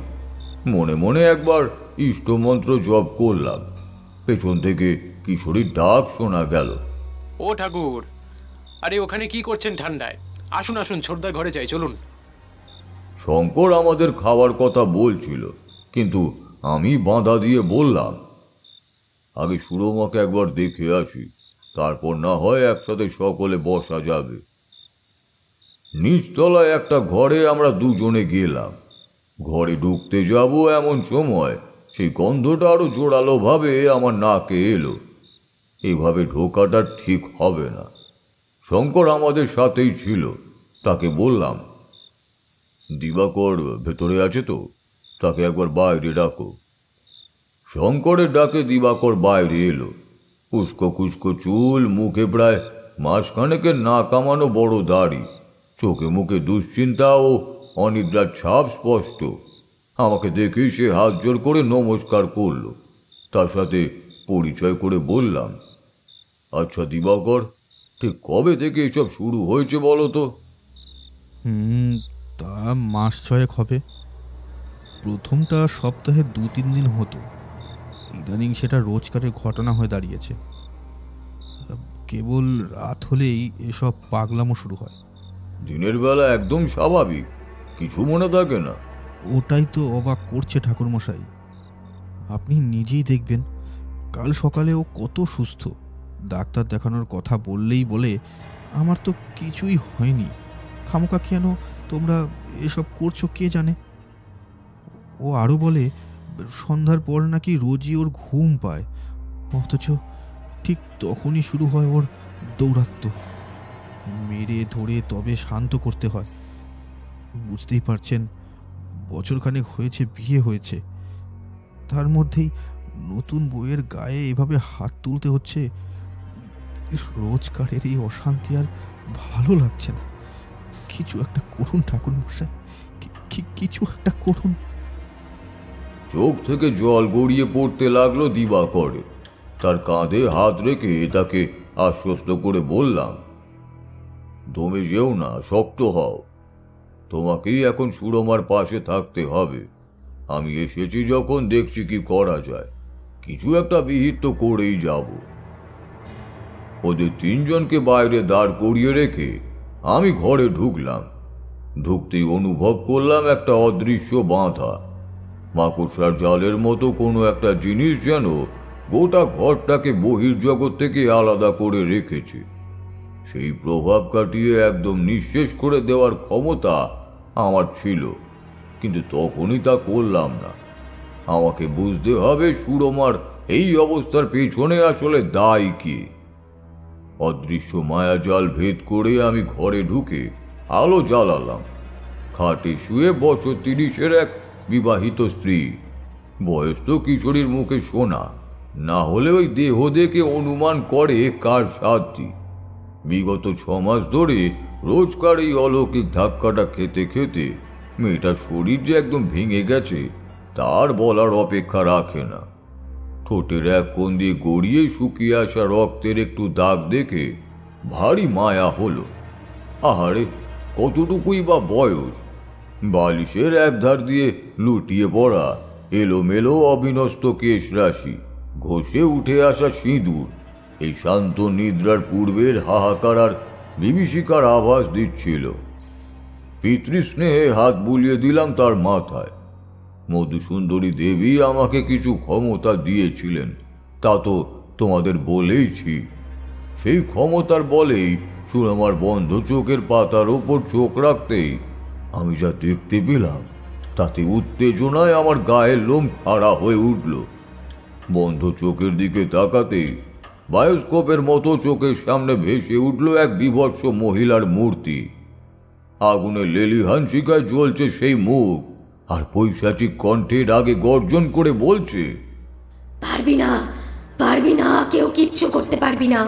মনে মনে একবার ইষ্টমন্ত্র জপ করলাম। পেছন থেকে কিশোরীর ডাক শোনা গেল। ও ঠাকুর, আরে ওখানে কি করছেন ঠান্ডায়? আসুন আসুন, ছোটদার ঘরে যাই, চলুন। শঙ্কর আমাদের খাওয়ার কথা বলছিল, কিন্তু আমি বাধা দিয়ে বললাম, আগে সুরমাকে একবার দেখে আসি, তারপর না হয় একসাথে সকলে বসা যাবে। নিচতলায় একটা ঘরে আমরা দুজনে গেলাম। ঘরে ঢুকতে যাব এমন সময় সেই গন্ধটা আরো জোরালো ভাবে আমার নাকে এলো। এভাবে ঢোকাটা ঠিক হবে না। শঙ্কর আমাদের সাথেই ছিল। তাকে বললাম, দিবাকর ভেতরে আছে তো? তাকে একবার বাইরে ডাকো। শঙ্করের ডাকে দিবাকর বাইরে এলো। উস্কো খুস্কো চুল, মুখে প্রায় মাসখানেকের না কামানো বড় দাড়ি, চোখে মুখে দুশ্চিন্তা ও অনিদ্রার ছাপ স্পষ্ট। আমাকে দেখেই সে হাত জোর করে নমস্কার করল। তার সাথে পরিচয় করে বললাম, আচ্ছা দিবাকর, ঠিক কবে থেকে এসব শুরু হয়েছে বলো তো? তা মাস 6 হবে। প্রথমটা সপ্তাহে 2-3 দিন হতো, ইদানিং সেটা রোজকারের ঘটনা হয়ে দাঁড়িয়েছে। কেবল রাত হলেই এসব পাগলামো শুরু হয়। দিনের বেলা একদম স্বাভাবিক, কিছু মনে থাকে না। ওটাই তো অবাক করছে ঠাকুরমশাই। আপনি নিজেই দেখবেন, কাল সকালে ও কত সুস্থ। ডাক্তার দেখানোর কথা বললেই বলে আমার তো কিছুই হয়নি, খামোকা কেন তোমরা এসব করছো কে জানে। ও আরও বলে সন্ধ্যার পর নাকি রোজই ওর ঘুম পায়, অথচ ঠিক তখনই শুরু হয় ওর দৌরাত্ম্য। মেরে ধরে তবে শান্ত করতে হয়। বুঝতেই পারছেন, বছরখানেক হয়েছে বিয়ে হয়েছে, তার মধ্যেই নতুন বইয়ের গায়ে এভাবে হাত তুলতে হচ্ছে। রোজকারের এই অশান্তি আর ভালো লাগছে না। কিছু একটা করুন ঠাকুরমশাই, কিছু একটা করুন। চোখ থেকে জল গড়িয়ে পড়তে লাগলো দিবাকরে। তার কাঁধে হাত রেখে তাকে আশ্বস্ত করে বললাম, দমে যেও না, শক্ত হও। তোমাকেই এখন সুরমার পাশে থাকতে হবে। আমি এসেছি যখন, দেখছি কি করা যায়। কিছু একটা বিহিত তো করেই যাব। ওদের 3 জনকে বাইরে দাঁড় করিয়ে রেখে আমি ঘরে ঢুকলাম। ঢুকতেই অনুভব করলাম একটা অদৃশ্য বাঁধা মাকড়সার জালের মতো কোনো একটা জিনিস যেন গোটা ঘরটাকে বহির্জগৎ থেকে আলাদা করে রেখেছে। সেই প্রভাব কাটিয়ে একদম নিঃশেষ করে দেওয়ার ক্ষমতা আমার ছিল, কিন্তু তখনই তা করলাম না। আমাকে বুঝতে হবে সুরমার এই অবস্থার পেছনে আসলে দায় কি। অদৃশ্য মায়াজাল ভেদ করে আমি ঘরে ঢুকে আলো জ্বালালাম। খাটে শুয়ে বছর 30-এর এক বিবাহিত স্ত্রী। বয়স তো কিশোরীর মুখে শোনা, না হলে ওই দেহ দেখে অনুমান করে কার সাধ্যি। বিগত 6 মাস ধরে রোজকার এই অলৌকিক ধাক্কাটা খেতে খেতে মেয়েটার শরীর যে একদম ভেঙে গেছে তার বলার অপেক্ষা রাখে না। ঠোঁটের এক কোণ দিয়ে গড়িয়ে শুকিয়ে আসা রক্তের একটু দাগ দেখে ভারী মায়া হলো। আহারে, কতটুকুই বা বয়স! বালিশের একধার দিয়ে লুটিয়ে পড়া এলোমেলো অবিনষ্ট কেশ রাশি, ঘষে উঠে আসা সিঁদুর এই শান্ত নিদ্রার পূর্বের হাহাকার আর বিভীষিকার আভাস দিচ্ছিল। পিতৃস্নেহে হাত বুলিয়ে দিলাম তার মাথায়। মধুসুন্দরী দেবী আমাকে কিছু ক্ষমতা দিয়েছিলেন, তা তো তোমাদের বলেইছি। সেই ক্ষমতার বলেই সুরমার বন্ধ চোখের পাতার ওপর চোখ রাখতেই আমি যা দেখতে পেলাম তাতে উত্তেজনায় আমার গায়ের লোম খাড়া হয়ে উঠল। বন্ধ চোখের দিকে তাকাতেই বায়োস্কোপের মতো চোখের সামনে ভেসে উঠল এক বিভৎস মহিলার মূর্তি। আগুনে লেলিহান শিখায় জ্বলছে সেই মুখ, আর পৈশাচিক কণ্ঠে রাগে গর্জন করে বলছে, পারবি না, পারবি না, কেউ কিচ্ছু করতে পারবি না।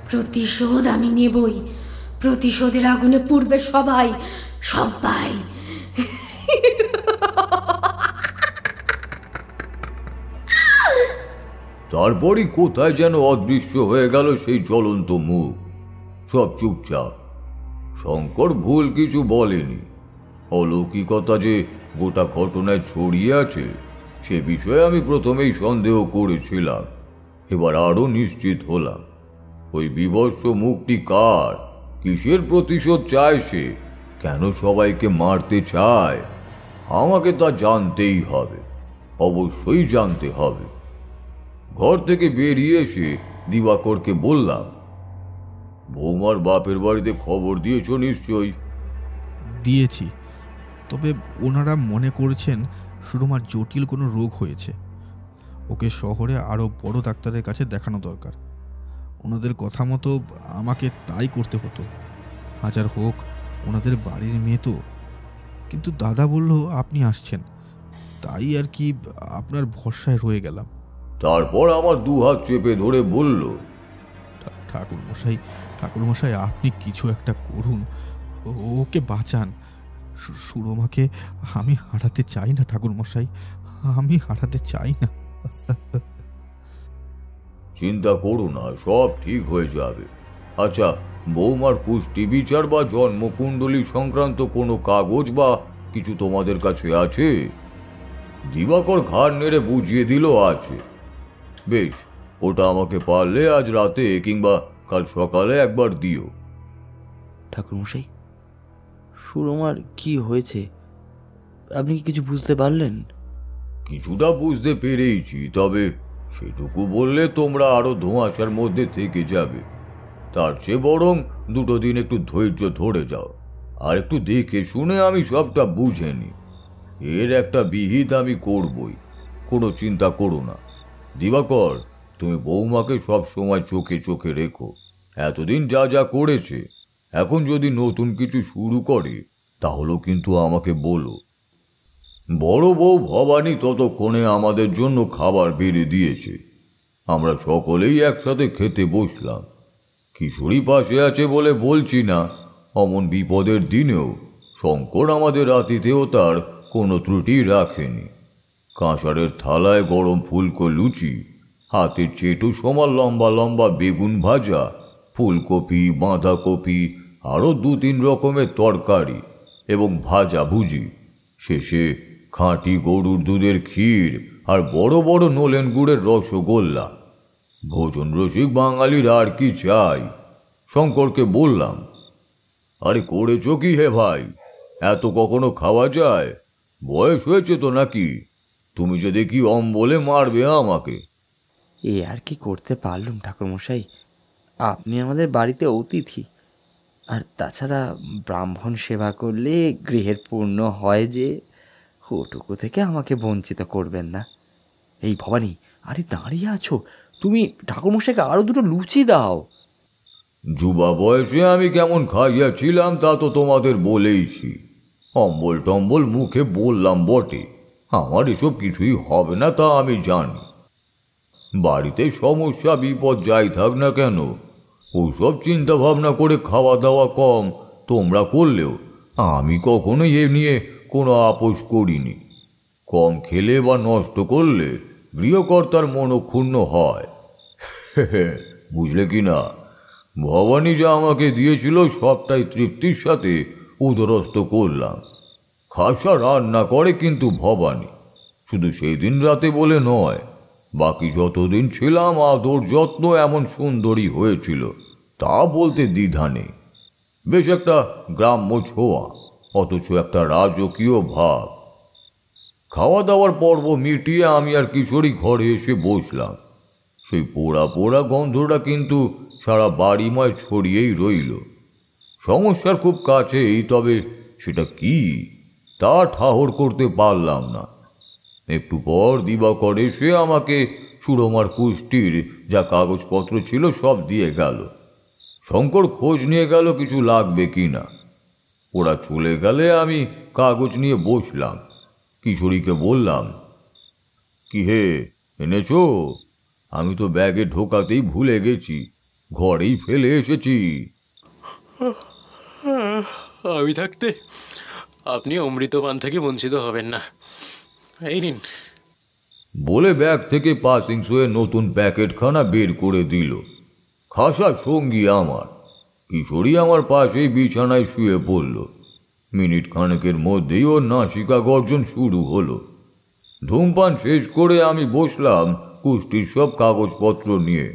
প্রতিশোধ আমি নেবই, প্রতিশোধের আগুনে পুড়বে সবাই, সবাই। তারপরই কোথায় যেন অদৃশ্য হয়ে গেল সেই জ্বলন্ত মুখ। সব চুপচাপ। শঙ্কর ভুল কিছু বলেনি। অলৌকিকতা যে গোটা ঘটনায় ছড়িয়ে আছে সে বিষয়ে আমি প্রথমেই সন্দেহ করেছিলাম, এবার আরো নিশ্চিত হলাম। ওই বিভৎস মুখটি কার, কিসের প্রতিশোধ চায় সে, কেন সবাইকে মারতে চায়, আমাকে তা জানতেই হবে, অবশ্যই জানতে হবে। ঘর থেকে বেরিয়ে এসে দিবাকরকে বললাম, বৌমার বাপের বাড়িতে খবর দিয়েছ নিশ্চয়ই? দিয়েছি, তবে ওনারা মনে করছেন সুরমার জটিল কোনো রোগ হয়েছে, ওকে শহরে আরও বড় ডাক্তারের কাছে দেখানো দরকার। ওনাদের কথা মতো আমাকে তাই করতে হতো। হাজার হোক ওনাদের বাড়ির মেয়ে তো। কিন্তু দাদা বলল আপনি আসছেন, তাই আর কি আপনার ভরসায় রয়ে গেলাম। তারপর আমার দুহাত চেপে ধরে বলল, ঠাকুরমশাই আপনি কিছু একটা করুন, ওকে বাঁচান। সুরমাকে আমি হারাতে চাই না ঠাকুরমশাই, আমি হারাতে চাই না। চিন্তা করো না, সব ঠিক হয়ে যাবে। আচ্ছা, বৌমার পুষ্টি বিচার বা জন্মকুণ্ডলী সংক্রান্ত কোনো কাগজ বা কিছু তোমাদের কাছে আছে? দিবাকর ঘাড় নেড়ে বুঝিয়ে দিল আছে। বেশ, ওটা আমাকে পারলে আজ রাতে কিংবা কাল সকালে একবার দিও। ঠাকুরমশাই, সুরমার কি হয়েছে আপনি কি কিছু বুঝতে পারলেন? কিছুটা বুঝতে পেরেইছি, তবে সেটুকু বললে তোমরা আরো ধোঁয়াশার মধ্যে থেকে যাবে। তার চেয়ে বরং দুটো দিন একটু ধৈর্য ধরে যাও, আর একটু দেখে শুনে আমি সবটা বুঝে নি। এর একটা বিহিত আমি করবই, কোনো চিন্তা করো না। দিবাকর, তুমি বৌমাকে সব সময় চোখে চোখে রেখো। এতদিন যা যা করেছে, এখন যদি নতুন কিছু শুরু করে তাহলেও কিন্তু আমাকে বলো। বড় বউ ভবানী ততক্ষণে আমাদের জন্য খাবার বেড়ে দিয়েছে। আমরা সকলেই একসাথে খেতে বসলাম। কিশোরী পাশে আছে বলে বলছি না, অমন বিপদের দিনেও শঙ্কর আমাদের আতিথেয়তার কোনো ত্রুটি রাখেনি। কাঁসারের থালায় গরম ফুলকো লুচি, হাতের চেটু সমান লম্বা লম্বা বেগুন ভাজা, ফুলকপি, বাঁধাকপি, আরও 2-3 রকমের তরকারি এবং ভাজা ভুজি, শেষে খাঁটি গরুর দুধের ক্ষীর আর বড় বড় নলেন গুড়ের রসগোল্লা। ভোজন রসিক বাঙালির আর কি চাই? শঙ্করকে বললাম, আরে করেছো কি হে ভাই, এত কখনো খাওয়া যায়? বয়স হয়েছে তো নাকি? তুমি যে দেখি অম্বলে মারবে আমাকে। এ আর কি করতে পারলুম ঠাকুরমশাই, আপনি আমাদের বাড়িতে অতিথি। আর তাছাড়া ব্রাহ্মণ সেবা করলে গৃহের পূর্ণ হয় যে, ওটুকু থেকে আমাকে বঞ্চিত করবেন না। এই ভবানী, আরে দাঁড়িয়ে আছো, তুমি ঠাকুরমশাইকে আরও 2টো লুচি দাও। যুবা বয়সে আমি কেমন খাইয়াছিলাম তা তো তোমাদের বলেইছি। অম্বল টম্বল মুখে বললাম বটে, আমার এসব কিছুই হবে না তা আমি জানি। বাড়িতে সমস্যা বিপদ যাই থাক না কেন, ওসব চিন্তা ভাবনা করে খাওয়া দাওয়া কম তোমরা করলেও আমি কখনোই এ নিয়ে কোনো আপোষ করিনি। কম খেলে বা নষ্ট করলে গৃহকর্তার মনক্ষুণ্ণ হয়। বুঝলে কি না? ভবানী যা আমাকে দিয়েছিল সবটাই তৃপ্তির সাথে উদরস্থ করলাম। খাসা রান্না করে কিন্তু ভবানী, শুধু সেই দিন রাতে বলে নয়, বাকি যতদিন ছিলাম আদর যত্ন এমন সুন্দরী হয়েছিল তা বলতে দ্বিধা নেই। বেশ একটা গ্রাম্য ছোঁয়া, অথচ একটা রাজকীয় ভাব। খাওয়া দাওয়ার পর্ব মিটিয়ে আমি আর কিশোরী ঘরে এসে বসলাম। সেই পোড়া পোড়া গন্ধটা কিন্তু সারা বাড়িময় ছড়িয়েই রইল। সমস্যার খুব কাছেই, তবে সেটা কি তা ঠাহর করতে পারলাম না। একটু পর দিবাকর এসে আমাকে সুরমার পুষ্টির যা কাগজপত্র ছিল সব দিয়ে গেল। শঙ্কর খোঁজ নিয়ে গেল কিছু লাগবে কি না। ওরা চলে গেলে আমি কাগজ নিয়ে বসলাম। কিশোরীকে বললাম, কি হে, এনেছো? আমি তো ব্যাগে ঢোকাতেই ভুলে গেছি, ঘরেই ফেলে এসেছি। আমি থাকতে আপনি অমৃতপান থেকে বঞ্চিত হবেন না, এই নিন। বলে ব্যাগ থেকে পাসিং শোয়ে নতুন প্যাকেটখানা বের করে দিল। খাসা সঙ্গী আমার। কিশোরী আমার পাশেই বিছানায় শুয়ে পড়ল। মিনিট খানেকের মধ্যেই ওর নাসিকা গর্জন শুরু হলো। ধূমপান শেষ করে আমি বসলাম কুষ্টির সব কাগজপত্র নিয়ে।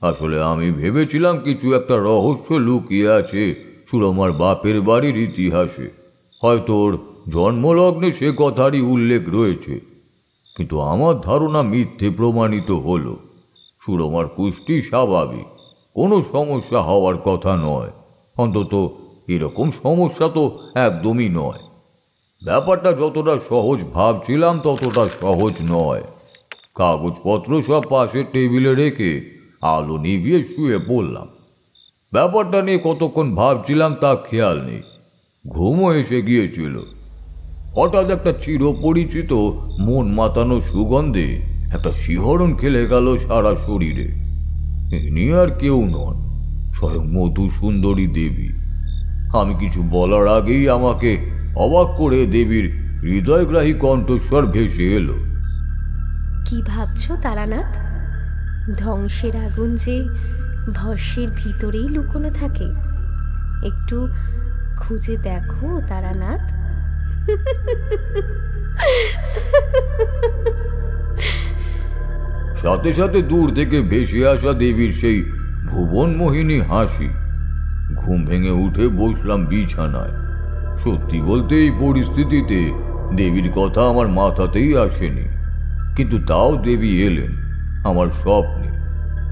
আসলে আমি ভেবেছিলাম কিছু একটা রহস্য লুকিয়ে আছে সুরমার বাপের বাড়ির ইতিহাসে। হয়তো ওর জন্মলগ্নে সে কথারই উল্লেখ রয়েছে, কিন্তু আমার ধারণা মিথ্যে প্রমাণিত হলো। সুরমার কুষ্টি স্বাভাবিক, কোনো সমস্যা হওয়ার কথা নয়। অন্তত এরকম সমস্যা তো একদমই নয়। ব্যাপারটা যতটা সহজ ভাবছিলাম ততটা সহজ নয়। কাগজপত্র সব পাশের টেবিলে রেখে আলো নিভিয়ে শুয়ে পড়লাম। ব্যাপারটা নিয়ে কতক্ষণ ভাবছিলাম তা খেয়াল নেই, ঘুমও এসে গিয়েছিল। হঠাৎ একটা চিরপরিচিত মন মাতানো সুগন্ধে একটা শিহরণ খেলে গেল সারা শরীরে। ইনি আর কেউ নন, স্বয়ং মধুসুন্দরী দেবী। আমি কিছু বলার আগেই আমাকে অবাক করে দেবীর হৃদয়গ্রাহী কণ্ঠস্বর ভেসে এলো। কি ভাবছো তারানাথ? ধ্বংসের আগুন যে ভস্যের ভিতরেই লুকোনো থাকে, একটু খুঁজে দেখো তারানাথ। সাথে সাথে দূর থেকে ভেসে আসা দেবীর সেই ভুবনমোহিনী হাসি। ঘুম ভেঙে উঠে বসলাম বিছানায়। সত্যি বলতে এই পরিস্থিতিতে দেবীর কথা আমার মাথাতেই আসেনি, কিন্তু তাও দেবী এলেন আমার স্বপ্নে।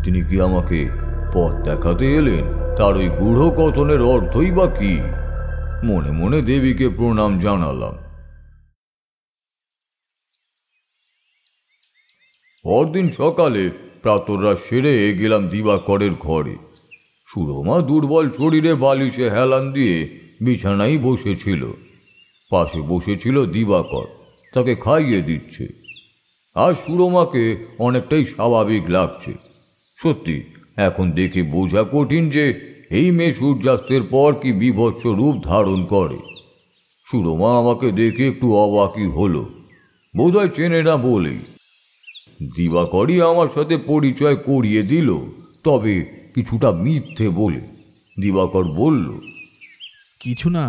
তিনি কি আমাকে পথ দেখাতে এলেন? তার ওই গূঢ় কথনের অর্থই বা কি? মনে মনে দেবীকে প্রণাম জানালাম। পরদিন সকালে প্রাতরাশ সেরে গেলাম দিবাকরের ঘরে। সুরমা দুর্বল শরীরে বালিশে হেলান দিয়ে বিছানায় বসেছিল। পাশে বসেছিল দিবাকর, তাকে খাইয়ে দিচ্ছে। আর সুরমাকে অনেকটাই স্বাভাবিক লাগছে। সত্যি এখন দেখে বোঝা কঠিন যে এই মেয়ে সূর্যাস্তের পর কি বীভৎস রূপ ধারণ করে। সুরমা আমাকে দেখে একটু অবাকই হলো, বোধহয় চেনে না বলেই। দিবাকরই আমার সাথে পরিচয় করিয়ে দিল, তবে কিছুটা মিথ্যে বলে। দিবাকর বলল, কিছু না,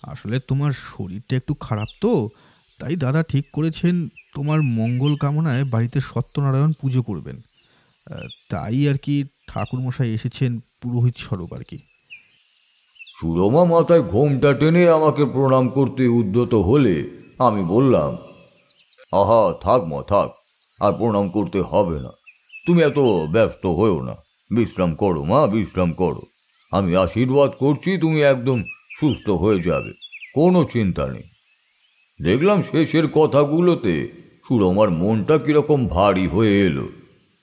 আসলে তোমার শরীরটা একটু খারাপ তো, তাই দাদা ঠিক করেছেন তোমার মঙ্গল কামনায় বাড়িতে সত্যনারায়ণ পুজো করবেন। তাই আর কি ঠাকুরমশাই এসেছেন পুরোহিত স্বরূপ আর কি। সুরমা মাথায় ঘোমটা টেনে আমাকে প্রণাম করতে উদ্যত হলে আমি বললাম, আহা থাক মা থাক, আর প্রণাম করতে হবে না। তুমি এত ব্যস্ত হয়েও না, বিশ্রাম করো মা, বিশ্রাম করো। আমি আশীর্বাদ করছি তুমি একদম সুস্থ হয়ে যাবে, কোনো চিন্তা নেই। দেখলাম শেষের কথাগুলোতে সুরমার মনটা কিরকম ভারী হয়ে এলো।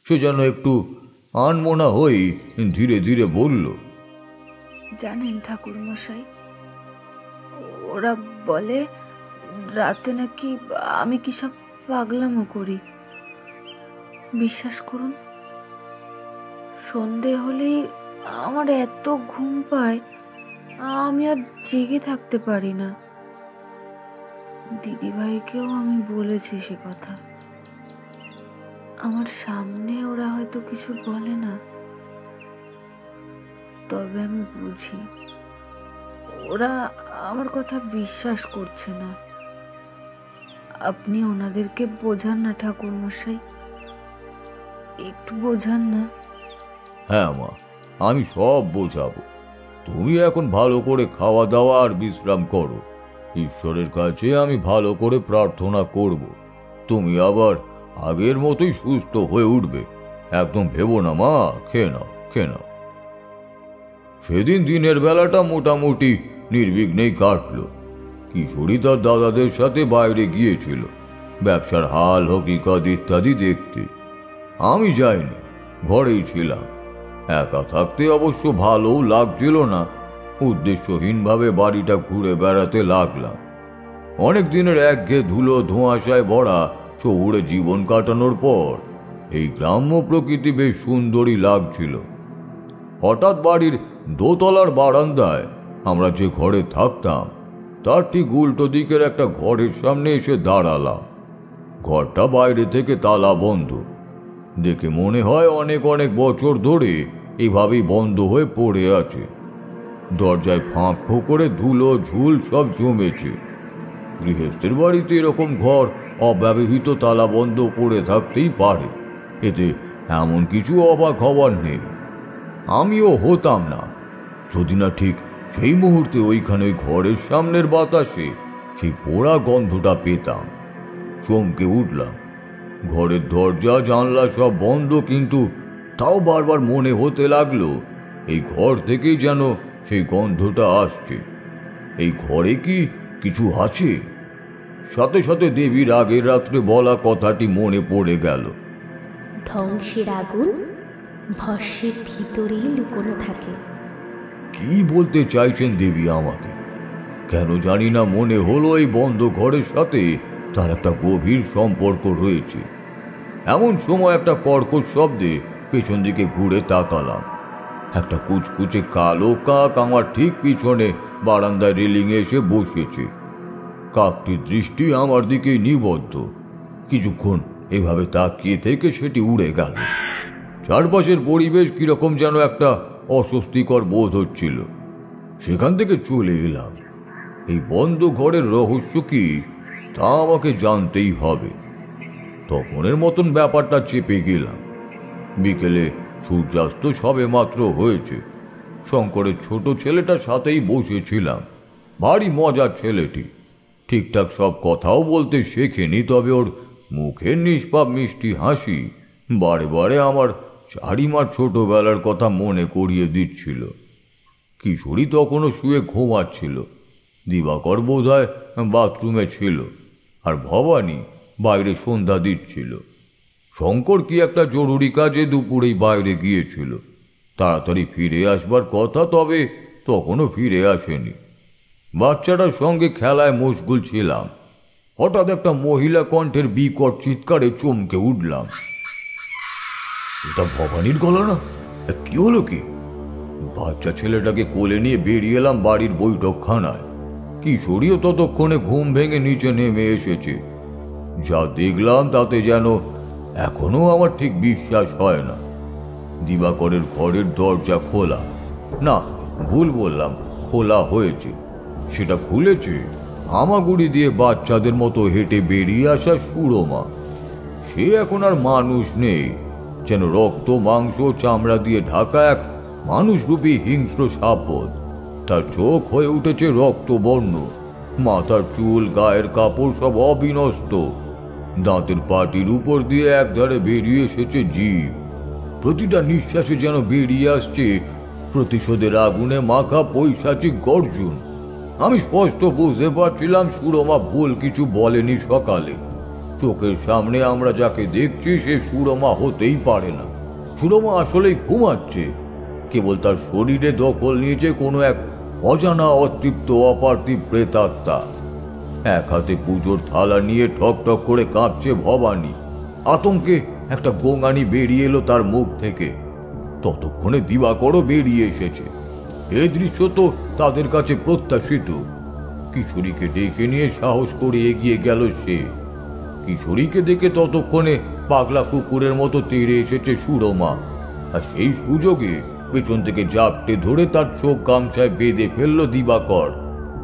সে যেন একটু আনমনা হয়ে ধীরে ধীরে বলল, জানেন ঠাকুরমশাই, ওরা বলে রাতে নাকি আমি কি সব পাগলামো করি। বিশ্বাস করুন, সন্ধে হলেই আমার এত ঘুম পায়, আমি আর জেগে থাকতে পারি না। দিদিভাইকেও আমি বলেছি সে কথা। আমার সামনে ওরা হয়তো কিছু বলে না, তবে আমি বুঝি ওরা আমার কথা বিশ্বাস করছে না। আপনি ওনাদেরকে বোঝান না ঠাকুরমশাই, একটু বোঝান না। হ্যাঁ মা, আমি সব বোঝাবো। তুমি এখন ভালো করে খাওয়া দাওয়া আর বিশ্রাম করো। ঈশ্বরের কাছে আমি ভালো করে প্রার্থনা করব, তুমি আবার আগের মতোই সুস্থ হয়ে উঠবে। একদম ভেবো না মা, খেয়ে নাও খেয়ে নাও। সেদিন দিনের বেলাটা মোটামুটি নির্বিঘ্নেই কাটল। কিশোরী তার দাদাদের সাথে বাইরে গিয়েছিল ব্যবসার হাল হকিকত ইত্যাদি দেখতে। আমি যাইনি, ঘরেই ছিলাম। একা থাকতে অবশ্য ভালোও লাগছিল না। উদ্দেশ্যহীনভাবে বাড়িটা ঘুরে বেড়াতে লাগলাম। অনেক দিনের একঘেয়ে ধুলো ধোঁয়াশায় ভরা শহুরে জীবন কাটানোর পর এই গ্রাম্য প্রকৃতি বেশ সুন্দরই লাগছিল। হঠাৎ বাড়ির দোতলার বারান্দায় আমরা যে ঘরে থাকতাম তার ঠিক উল্টো দিকের একটা ঘরের সামনে এসে দাঁড়ালাম। ঘরটা বাইরে থেকে তালা বন্ধ। দেখে মনে হয় অনেক অনেক বছর ধরে এইভাবেই বন্ধ হয়ে পড়ে আছে। দরজায় ফাঁক ফোকরে ধুলো ঝুল সব জমেছে। গৃহস্থের বাড়িতে এরকম ঘর অব্যবহৃত তালা বন্ধ পড়ে থাকতেই পারে, এতে এমন কিছু অবাক হওয়ার নেই। আমিও হতাম না যদি না ঠিক সেই মুহূর্তে ওইখানে ওই ঘরের সামনের বাতাসে সেই পোড়া গন্ধটা পেতাম। চমকে উঠলাম। ঘরের দরজা জানলা সব বন্ধ, কিন্তু তাও বারবার মনে হতে লাগলো এই ঘর থেকেই যেন সেই গন্ধটা আসছে। এই ঘরে কি কিছু আছে? সাথে সাথে দেবীর আগের রাত্রে বলা কথাটি মনে পড়ে গেল। ধ্বংসের আগুন ভস্যের ভিতরেই লুকোনো থাকে। কি বলতে চাইছেন দেবী আমাকে? কেন জানি না মনে হলো এই বন্ধ ঘরের সাথে তার একটা গভীর সম্পর্ক রয়েছে। এমন সময় একটা কর্কশ শব্দে পেছন দিকে ঘুরে তাকালাম। একটা কুচকুচে কালো কাক আমার ঠিক পিছনে বারান্দায় রেলিংয়ে এসে বসেছে। কাকটির দৃষ্টি আমার দিকে নিবদ্ধ। কিছুক্ষণ এভাবে তাকিয়ে থেকে সেটি উড়ে গেল। চারপাশের পরিবেশ কিরকম যেন একটা অস্বস্তিকর বোধ হচ্ছিল। সেখান থেকে চলে এলাম। এই বন্ধ ঘরের রহস্য কি তা আমাকে জানতেই হবে। তখনের মতন ব্যাপারটা চেপে গেলাম। বিকেলে সূর্যাস্ত সবে মাত্র হয়েছে। শঙ্করের ছোট ছেলেটার সাথেই বসেছিলাম। ভারী মজার ছেলেটি। ঠিকঠাক সব কথাও বলতে শেখেনি, তবে ওর মুখের নিষ্পাপ মিষ্টি হাসি বারে বারে আমার চারিমার ছোটবেলার কথা মনে করিয়ে দিচ্ছিল। কিশোরী তখনও শুয়ে ঘুমাচ্ছিল। দিবাকর বোধহয় বাথরুমে ছিল, আর ভবানী বাইরে সন্ধ্যা দিচ্ছিল। শঙ্কর কি একটা জরুরি কাজে দুপুরেই বাইরে গিয়েছিল। তাড়াতাড়ি ফিরে আসবার কথা, তবে তখনও ফিরে আসেনি। বাচ্চাটার সঙ্গে খেলায় মশগুল ছিলাম। হঠাৎ একটা মহিলা কণ্ঠের বিকট চিৎকারে চমকে উঠলাম। এটা ভবানীর গলা না? কি হলো কি? বাচ্চা ছেলেটাকে কোলে নিয়ে বেরিয়ে এলাম বাড়ির বৈঠকখানায়। কিশোরীও ততক্ষণে ঘুম ভেঙে নিচে নেমে এসেছে। যা দেখলাম তাতে যেন এখনো আমার ঠিক বিশ্বাস হয় না। দিবাকরের ঘরের দরজা খোলা, না ভুল বললাম, খোলা হয়েছে। সেটা খুলেছে হামাগুড়ি দিয়ে বাচ্চাদের মতো হেঁটে বেরিয়ে আসা সুরমা। সে এখন আর মানুষ নেই, যেন রক্ত মাংস চামড়া দিয়ে ঢাকা এক মানুষরূপী হিংস্র সাপদ। তার চোখ হয়ে উঠেছে রক্তবর্ণ, মাথার চুল গায়ের কাপড় সব অবিনষ্ট। দাঁতের পাটির উপর দিয়ে একধারে বেরিয়ে এসেছে জিভ। প্রতিটা নিঃশ্বাসে যেন বেরিয়ে আসছে প্রতিশোধের আগুনে মাখা পৈশাচিক গর্জন। আমি স্পষ্ট বুঝতে পারছিলাম সুরমা ভুল কিছু বলেনি সকালে। চোখের সামনে আমরা যাকে দেখছি সে সুরমা হতেই পারে না। সুরমা আসলেই ঘুমাচ্ছে, কেবল তার শরীরে দখল নিয়েছে কোনো এক অজানা অতৃপ্ত অপার্থিব প্রেতাত্মা। এক হাতে পুজোর থালা নিয়ে ঠক ঠক করে কাঁপছে ভবানী। আতঙ্কে একটা গোঙানি বেরিয়ে এলো তার মুখ থেকে। ততক্ষণে দিবাকরও বেরিয়ে এসেছে। এই দৃশ্য তো তাদের কাছে প্রত্যাশিত। কিশোরীকে ডেকে নিয়ে সাহস করে এগিয়ে গেল সে। কিশোরীকে দেখে ততক্ষণে পাগলা কুকুরের মতো তেড়ে এসেছে সুরমা, আর সেই সুযোগে পেছন থেকে জাপটে ধরে তার চোখ গামছায় বেঁধে ফেলল দিবাকর।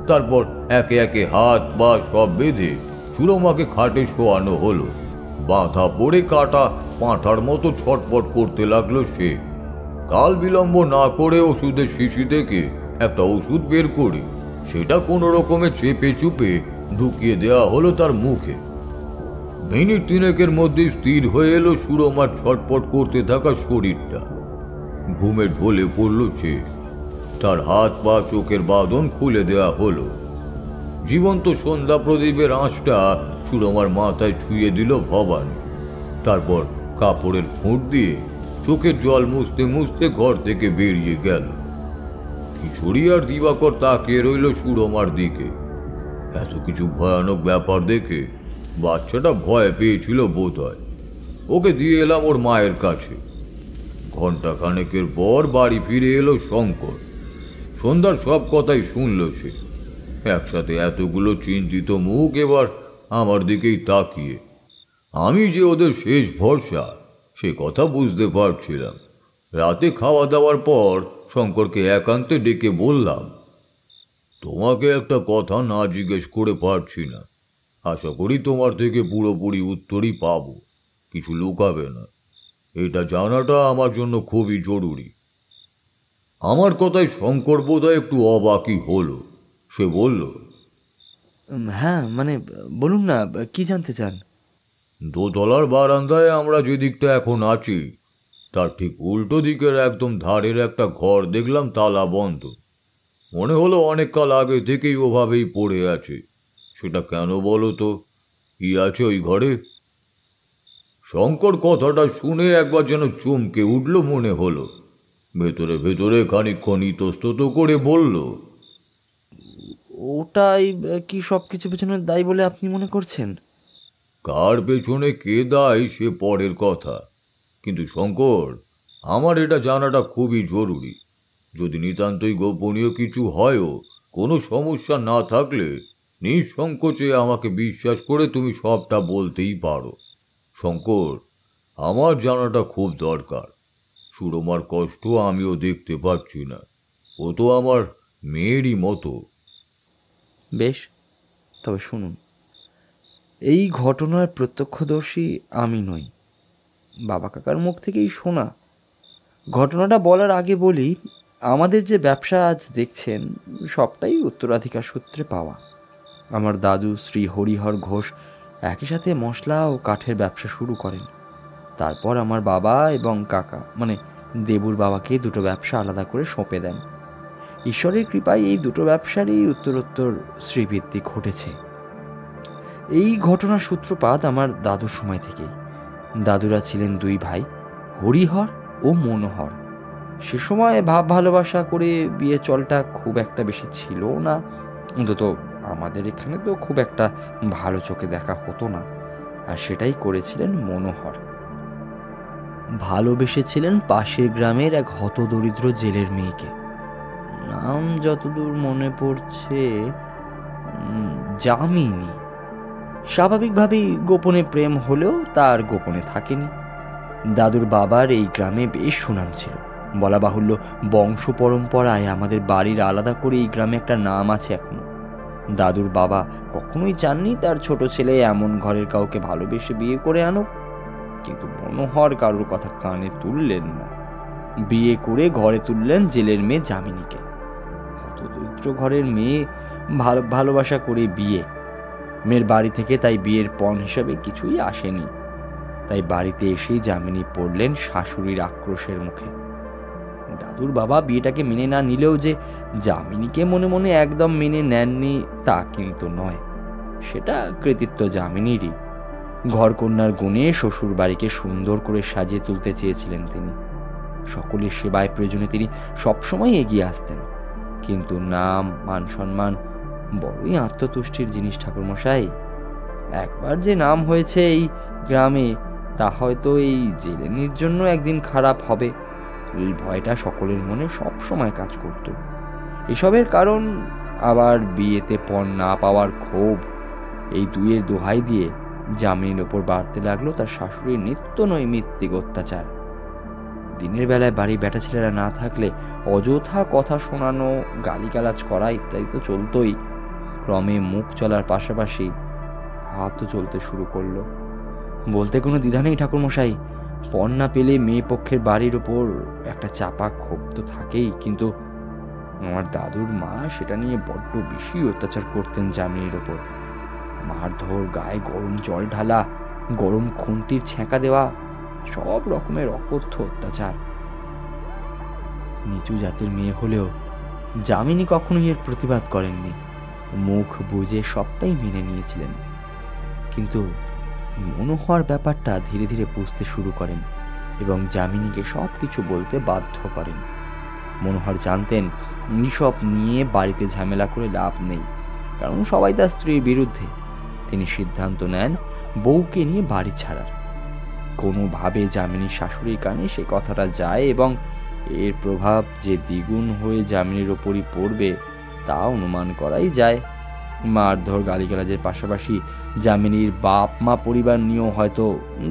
তারপর একে একে হাত পা সব বেঁধে সুরমাকে খাটে শোয়ানো হলো। বাঁধা পড়ে কাটা পাঁঠার মতো ছটপট করতে লাগলো সে। কাল বিলম্ব না করে ওষুধের শিশি থেকে একটা ওষুধ বের করে সেটা কোনো রকমে চেপে চুপে ঢুকিয়ে দেওয়া হলো তার মুখে। মিনিট তিনেকের মধ্যে স্থির হয়ে এলো সুরমার ছটপট করতে থাকা শরীরটা। ঘুমে ঢলে পড়ল সে। তার হাত পা চোখের বাঁধন খুলে দেওয়া হলো। জীবন্ত সন্ধ্যা প্রদীপের আঁচটা সুরমার মাথায় ছুঁয়ে দিল ভবানী। তারপর কাপড়ের খুঁট দিয়ে চোখের জল মুছতে মুছতে ঘর থেকে বেরিয়ে গেল। কিশোরী আর দিবাকর তাকিয়ে রইল সুরমার দিকে। এত কিছু ভয়ানক ব্যাপার দেখে বাচ্চাটা ভয় পেয়েছিল বোধ হয়। ওকে দিয়ে এলাম ওর মায়ের কাছে। ঘন্টা খানেকের পর বাড়ি ফিরে এলো শঙ্কর। সন্ধ্যার সব কথাই শুনল সে। একসাথে এতগুলো চিন্তিত মুখ এবার আমার দিকেই তাকিয়ে। আমি যে ওদের শেষ ভরসা সে কথা বুঝতে পারছিলাম। রাতে খাওয়া দাওয়ার পর শঙ্করকে একান্তে ডেকে বললাম, তোমাকে একটা কথা না জিজ্ঞেস করে পারছি না। আশা করি তোমার থেকে পুরোপুরি উত্তরই পাবো, কিছু লুকাবে না। এটা জানাটা আমার জন্য খুবই জরুরি। আমার কথায় শঙ্কর বোধহয় একটু অবাকই হলো। সে বলল, হ্যাঁ মানে বলুন না, কি জানতে চান? দোতলার বারান্দায় আমরা যে দিকটা এখন আছি তার ঠিক উল্টো দিকের একদম ধারের একটা ঘর দেখলাম তালা বন্ধ। মনে হলো অনেক কাল আগে থেকেই ওভাবেই পড়ে আছে। সেটা কেন বলো তো? কি আছে ওই ঘরে? শঙ্কর কথাটা শুনে একবার যেন চমকে উঠল মনে হলো। ভেতরে ভেতরে খানিকক্ষণ ইতস্তত করে বলল, ওটাই কি সব কিছু পেছনে দায়ী বলে আপনি মনে করছেন? কার পেছনে কে দায় সে পরের কথা, কিন্তু শঙ্কর, আমার এটা জানাটা খুবই জরুরি। যদি নিতান্তই গোপনীয় কিছু হয়ও, কোনো সমস্যা না থাকলে নিঃসংকোচে আমাকে বিশ্বাস করে তুমি সবটা বলতেই পারো। শঙ্কর, আমার জানাটা খুব দরকার। সুরমার কষ্ট আমিও দেখতে পাচ্ছি না। ও তো আমার মেয়েরই মতো। বেশ, তবে শুনুন, এই ঘটনার প্রত্যক্ষদর্শী আমি নই, বাবা কাকার মুখ থেকেই শোনা। ঘটনাটা বলার আগে বলি, আমাদের যে ব্যবসা আজ দেখছেন সবটাই উত্তরাধিকার সূত্রে পাওয়া। আমার দাদু শ্রী হরিহর ঘোষ একই সাথে মশলা ও কাঠের ব্যবসা শুরু করেন। তারপর আমার বাবা এবং কাকা মানে দেবুর বাবাকে দুটো ব্যবসা আলাদা করে সঁপে দেন। ঈশ্বরের কৃপায় এই দুটো ব্যবসারই উত্তরোত্তর শ্রীবৃদ্ধি ঘটেছে। এই ঘটনার সূত্রপাত আমার দাদুর সময় থেকেই। দাদুরা ছিলেন দুই ভাই, হরিহর ও মনোহর। সে সময় ভাব ভালোবাসা করে বিয়ে চলটা খুব একটা বেশি ছিল না, অন্তত আমাদের এখানে তো খুব একটা ভালো চোখে দেখা হতো না। আর সেটাই করেছিলেন মনোহর। ভালোবেসেছিলেন পাশের গ্রামের এক হতদরিদ্র জেলের মেয়েকে। নাম যতদূর মনে পড়ছে যামিনী। স্বাভাবিকভাবেই গোপনে প্রেম হলেও তার গোপনে থাকেনি। দাদুর বাবার এই গ্রামে বেশ সুনাম ছিল। বলা বাহুল্য, বংশ পরম্পরায় আমাদের বাড়ির আলাদা করে এই গ্রামে একটা নাম আছে এখনো। দাদুর বাবা কখনোই চাননি তার ছোট ছেলে এমন ঘরের কাউকে ভালোবেসে বিয়ে করে আনুক, কিন্তু মনোহর কারোর কথা কানে তুললেন না। বিয়ে করে ঘরে তুললেন জেলের মেয়ে যামিনীকে। হতদরিদ্র ঘরের মেয়ে, ভালোবাসা করে বিয়ে। মেয়ের বাড়ি থেকে তাই বিয়ের পণ হিসাবে কিছুই আসেনি। তাই বাড়িতে এসেই যামিনী পড়লেন শাশুড়ির আক্রোশের মুখে। দাদুর বাবা বিয়েটাকে মেনে না নিলেও যে যামিনীকে মনে মনে একদম মেনে নেননি তা কিন্তু নয়, সেটা কৃতিত্ব যামিনীরই। ঘরকন্যার গুণে শ্বশুর বাড়িকে সুন্দর করে সাজিয়ে তুলতে চেয়েছিলেন তিনি। সকলের সেবায় প্রয়োজনে তিনি সবসময় এগিয়ে আসতেন। কিন্তু নাম, মান সম্মান বড়ই আত্মতুষ্টির জিনিস ঠাকুরমশাই। একবার যে নাম হয়েছে এই গ্রামে, তা হয়তো এই জেলেনির জন্য একদিন খারাপ হবে, এই ভয়টা সকলের মনে সব সময় কাজ করত। এসবের কারণ আবার বিয়েতে পণ না পাওয়ার ক্ষোভ। এই দুইয়ের দোহাই দিয়ে যামিনীর ওপর বাড়তে লাগলো তার শাশুড়ির নিত্য নৈমিত্তিক অত্যাচার। দিনের বেলায় বাড়ি বেটা ছেলেরা না থাকলে অযথা কথা শোনানো, গালিগালাজ করা ইত্যাদি তো চলতই। ক্রমে মুখ চলার পাশাপাশি হাতও চলতে শুরু করলো। বলতে কোনো দ্বিধা নেই ঠাকুরমশাই, পণ না পেলে মেয়ে পক্ষের বাড়ির ওপর একটা চাপা ক্ষোভ তো থাকেই, কিন্তু আমার দাদুর মা সেটা নিয়ে বড্ড বেশি অত্যাচার করতেন যামিনীর ওপর। মারধর, গায়ে গরম জল ঢালা, গরম খুন্তির ছ্যাঁকা দেওয়া, সব রকমের অকথ্য অত্যাচার। নিচু জাতের মেয়ে হলেও যামিনী কখনোই এর প্রতিবাদ করেননি, মুখ বুজে সবটাই মেনে নিয়েছিলেন। কিন্তু মনোহর ব্যাপারটা ধীরে ধীরে বুঝতে শুরু করেন এবং যামিনীকে সব কিছু বলতে বাধ্য করেন। মনোহর জানতেন এইসব নিয়ে বাড়িতে ঝামেলা করে লাভ নেই, কারণ সবাই তার স্ত্রীর বিরুদ্ধে। তিনি সিদ্ধান্ত নেন বউকে নিয়ে বাড়ি ছাড়ার। কোনোভাবে যামিনীর শাশুড়ির কানে সে কথাটা যায় এবং এর প্রভাব যে দ্বিগুণ হয়ে যামিনীর ওপরই পড়বে তা অনুমান করাই যায়। মারধর গালিগালাজের পাশাপাশি যামিনীর বাপ মা পরিবার নিয়েও হয়তো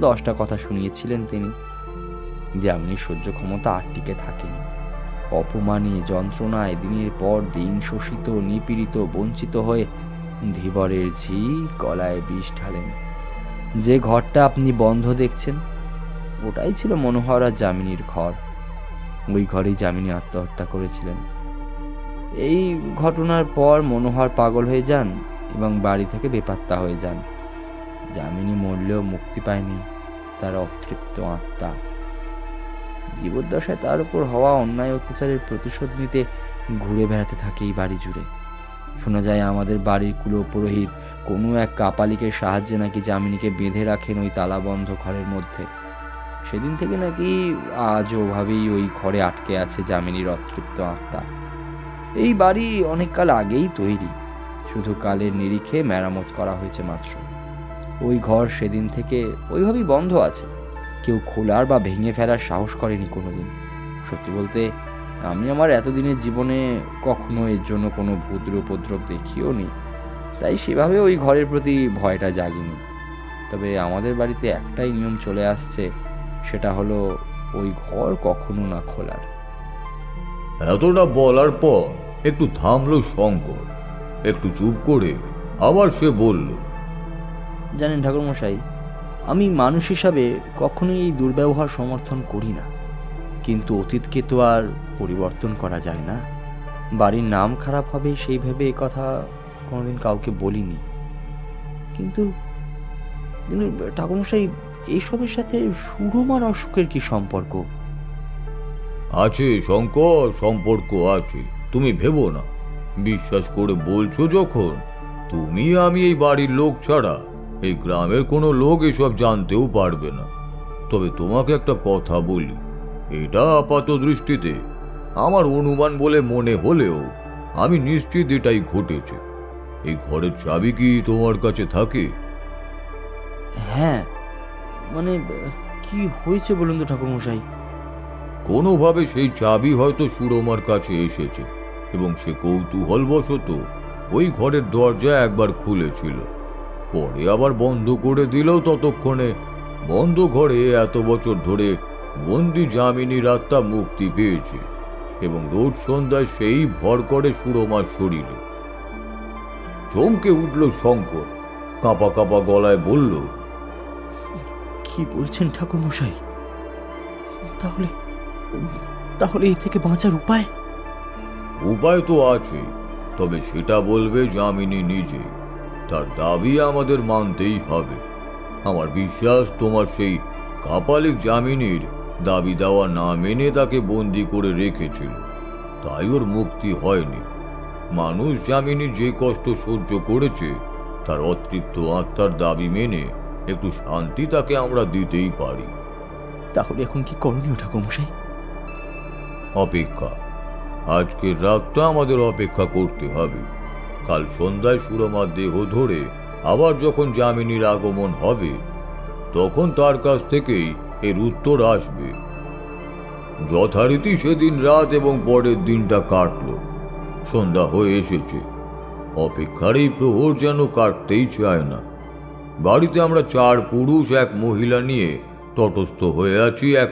10টা কথা শুনিয়েছিলেন তিনি। যামিনীর সহ্য ক্ষমতা আর টিকে থাকেনি। অপমানে যন্ত্রণায় দিনের পর দিন শোষিত, নিপীড়িত, বঞ্চিত হয়ে ধীবরের ঝি গলায় বিষ ঢালেন। যে ঘরটা আপনি বন্ধ দেখছেন ওটাই ছিল মনোহর আর যামিনীর ঘর। ওই ঘরেই যামিনী আত্মহত্যা করেছিলেন। এই ঘটনার পর মনোহর পাগল হয়ে যান এবং বাড়ি থেকে বেপাত্তা হয়ে যান। যামিনী মরলেও মুক্তি পায়নি তার অতৃপ্ত আত্মা। জীবদ্দশায় তার উপর হওয়া অন্যায় অত্যাচারের প্রতিশোধ নিতে ঘুরে বেড়াতে থাকে এই বাড়ি জুড়ে। শোনা যায় আমাদের বাড়ির কুলপুরোহিত কোনো এক কাপালিকের সাহায্যে নাকি যামিনীকে বেঁধে রাখেন ওই তালাবন্ধ ঘরের মধ্যে। সেদিন থেকে নাকি আজও ওভাবেই ওই ঘরে আটকে আছে যামিনীর অতৃপ্ত আত্মা। এই বাড়ি অনেককাল আগেই তৈরি, শুধু কালের নিরিখে মেরামত করা হয়েছে মাত্র। ওই ঘর সেদিন থেকে ওইভাবেই বন্ধ আছে। কেউ খোলার বা ভেঙে ফেলার সাহস করেনি কোনোদিন। সত্যি বলতে আমি আমার এতদিনের জীবনে কখনো এর জন্য কোনো ভূতের উপদ্রব দেখিও নি, তাই সেভাবে ওই ঘরের প্রতি ভয়টা জাগিনি। তবে আমাদের বাড়িতে একটাই নিয়ম চলে আসছে, সেটা হলো ওই ঘর কখনো না খোলার। এতটা বলার পর একটু থামলো শঙ্কর। একটু চুপ করে আবার সে বলল, জানেন ঠাকুরমশাই, আমি মানুষ হিসাবে কখনোই এই দুর্ব্যবহার সমর্থন করি না, কিন্তু অতীতকে তো আর পরিবর্তন করা যায় না। বাড়ির নাম খারাপ হবে সেই ভেবে এ কথা কোনোদিন কাউকে বলিনি। কিন্তু ঠাকুরমশাই, এইসবের সাথে সুরমার অসুখের কি সম্পর্ক? আছে শঙ্কর, সম্পর্ক আছে। তুমি ভেবো না। বিশ্বাস করে বলছো যখন, তুমি আমি এই বাড়ির লোক ছাড়া এই গ্রামের কোনো লোক এসব জানতেও পারবে না। তবে তোমাকে একটা কথা বলি, এটা আপাত দৃষ্টিতে আমার অনুমান বলে মনে হলেও আমি নিশ্চিত এটাই ঘটেছে। এই ঘরের চাবি কি তোমার কাছে থাকে? হ্যাঁ, মানে কি হয়েছে বলুন তো ঠাকুরমশাই? কোনোভাবে সেই চাবি হয়তো সুরমার কাছে এসেছে এবং সে কৌতূহলবশত ওই ঘরের দরজা একবার খুলেছিল, পরে আবার বন্ধ করে দিলেও ততক্ষণে বন্ধ ঘরে এত বছর ধরে বন্দি যামিনীর আত্মা মুক্তি পেয়েছে এবং রোজ সন্ধ্যায় সেই ভর করে সুরমার শরীরে। চমকে উঠল শঙ্কর, কাঁপা কাঁপা গলায় বলল, কি বলছেন ঠাকুরমশাই? তাহলে তাহলে এই থেকে বাঁচার উপায়? উপায় তো আছে, তবে সেটা বলবে যামিনী নিজে। তার দাবি আমাদের মানতেই হবে। আমার বিশ্বাস তোমার সেই কাপালিক যামিনীর দাবি দেওয়া না মেনে তাকে বন্দি করে রেখেছিল, তাই ওর মুক্তি হয়নি। মানুষ যামিনী যে কষ্ট সহ্য করেছে তার অতৃপ্ত আত্মার দাবি মেনে একটু শান্তি তাকে আমরা দিতেই পারি। তাহলে এখন কি করণীয় ঠাকুরমশাই? অপেক্ষা। আজকের রাতটা আমাদের অপেক্ষা করতে হবে। কাল সন্ধ্যায় সুরমার দেহ ধরে আবার যখন যামিনীর আগমন হবে তখন তার কাছ থেকেই এর উত্তর আসবে। যথারীতি সেদিন রাত এবং পরের দিনটা কাটল। সন্ধ্যা হয়ে এসেছে। অপেক্ষার এই প্রহর যেন কাটতেই চায় না। বাড়িতে আমরা 4 পুরুষ 1 মহিলা নিয়ে তটস্থ হয়ে আছি এক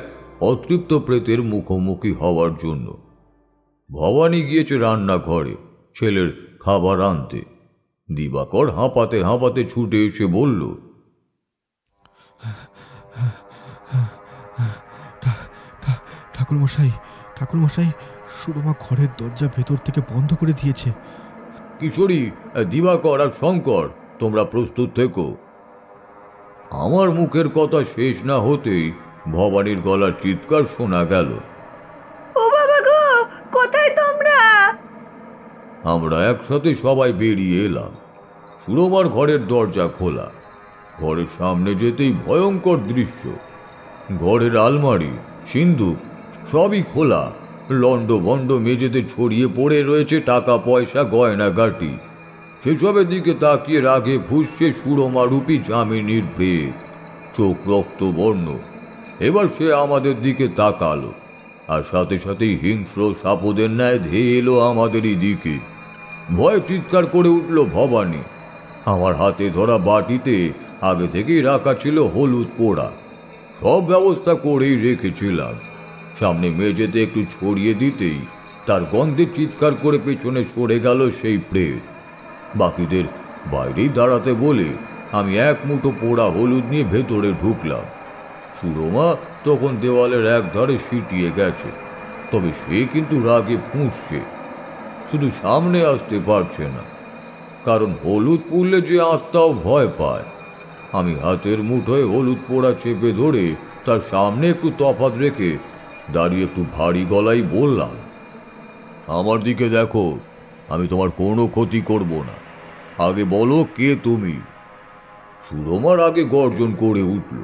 অতৃপ্ত প্রেতের মুখোমুখি হওয়ার জন্য। ভবানী গিয়েছে রান্নাঘরে ছেলের খাবার আনতে। দিবাকর হাঁপাতে হাঁপাতে ছুটে এসে বলল, ঠাকুরমশাই, ঠাকুরমশাই, সুরমা ঘরের দরজা ভেতর থেকে বন্ধ করে দিয়েছে। কিশোরী, দিবাকর আর শঙ্কর, তোমরা প্রস্তুত থেকো। আমার মুখের কথা শেষ না হতেই ভবানীর গলার চিৎকার শোনা গেল, ও বাবা গো, কোথায় তোমরা? আমরা একসাথে সবাই বেরিয়ে এলাম। সুরমার ঘরের দরজা খোলা। ঘরের সামনে যেতেই ভয়ঙ্কর দৃশ্য। ঘরের আলমারি, সিন্দুক সবই খোলা। লন্ড ভন্ড মেঝেতে ছড়িয়ে পড়ে রয়েছে টাকা পয়সা, গয়নাগাটি। সেসবের দিকে তাকিয়ে রাগে ফুসছে সুরমারূপী যামিনীর প্রেত, চোখ রক্তবর্ণ। এবার সে আমাদের দিকে তাকালো, আর সাথে সাথেই হিংস্র সাপদের ন্যায় ধেয়ে এলো আমাদেরই দিকে। ভয়ে চিৎকার করে উঠল ভবানী। আমার হাতে ধরা বাটিতে আগে থেকেই রাখা ছিল হলুদ পোড়া। সব ব্যবস্থা করেই রেখেছিলাম। সামনে মেঝেতে একটু ছড়িয়ে দিতেই তার গন্ধে চিৎকার করে পেছনে সরে গেল সেই প্রেত। বাকিদের বাইরেই দাঁড়াতে বলে আমি এক মুঠো পোড়া হলুদ নিয়ে ভেতরে ঢুকলাম। সুরমা তখন দেওয়ালের এক ধারে সিটিয়ে গেছে, তবে সে কিন্তু রাগে ফুঁসছে, শুধু সামনে আসতে পারছে না, কারণ হলুদ পুড়লে যে আত্মাও ভয় পায়। আমি হাতের মুঠোয় হলুদ পোড়া চেপে ধরে তার সামনে একটু তফাৎ রেখে দাঁড়িয়ে একটু ভারী গলায় বললাম, আমার দিকে দেখো, আমি তোমার কোনো ক্ষতি করব না। আগে বলো কে তুমি? সুরমার আগে গর্জন করে উঠল।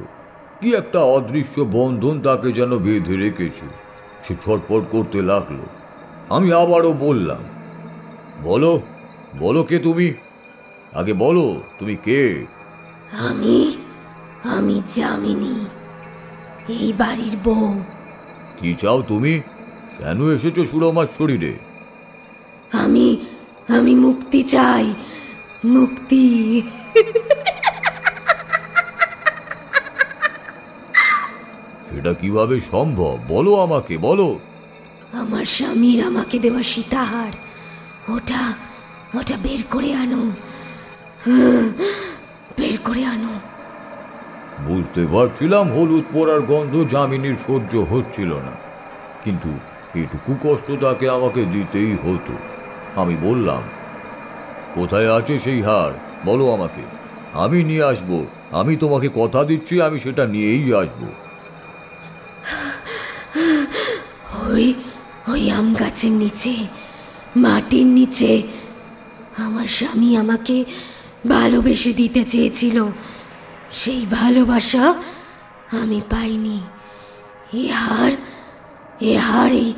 কি একটা অদৃশ্য বন্ধন তাকে যেন বেঁধে রেখেছে। সে ছটফট করতে লাগলো। আমি আবারও বললাম, বলো বলো কে তুমি? আগে বলো তুমি কে? আমি আমি যামিনী, এই বাড়ির বউ। কি চাও তুমি? কেন এসেছো সুরমার শরীরে? আমি আমি মুক্তি চাই, মুক্তি। সেটা কিভাবে সম্ভব? বলো আমাকে, বলো। আমার স্বামীর আমাকে দেওয়া সীতাহার, ওটা ওটা বের করে আনো, বের করে আনো। বুঝতে পারছিলাম হলুদ পোড়ার গন্ধ যামিনীর সহ্য হচ্ছিল না, কিন্তু এটুকু কষ্ট তাকে আমাকে দিতেই হতো। আমি বললাম, কোথায় আছে সেই হার? বলো আমাকে, আমি নিয়ে আসবো। আমি তোমাকে কথা দিচ্ছি, আমি সেটা নিয়েই আসবো। ওই ওই আম গাছের নিচে, মাটির নিচে। আমার স্বামী আমাকে ভালোবেসে দিতে চেয়েছিল, সেই ভালোবাসা আমি পাইনি। এ হার এই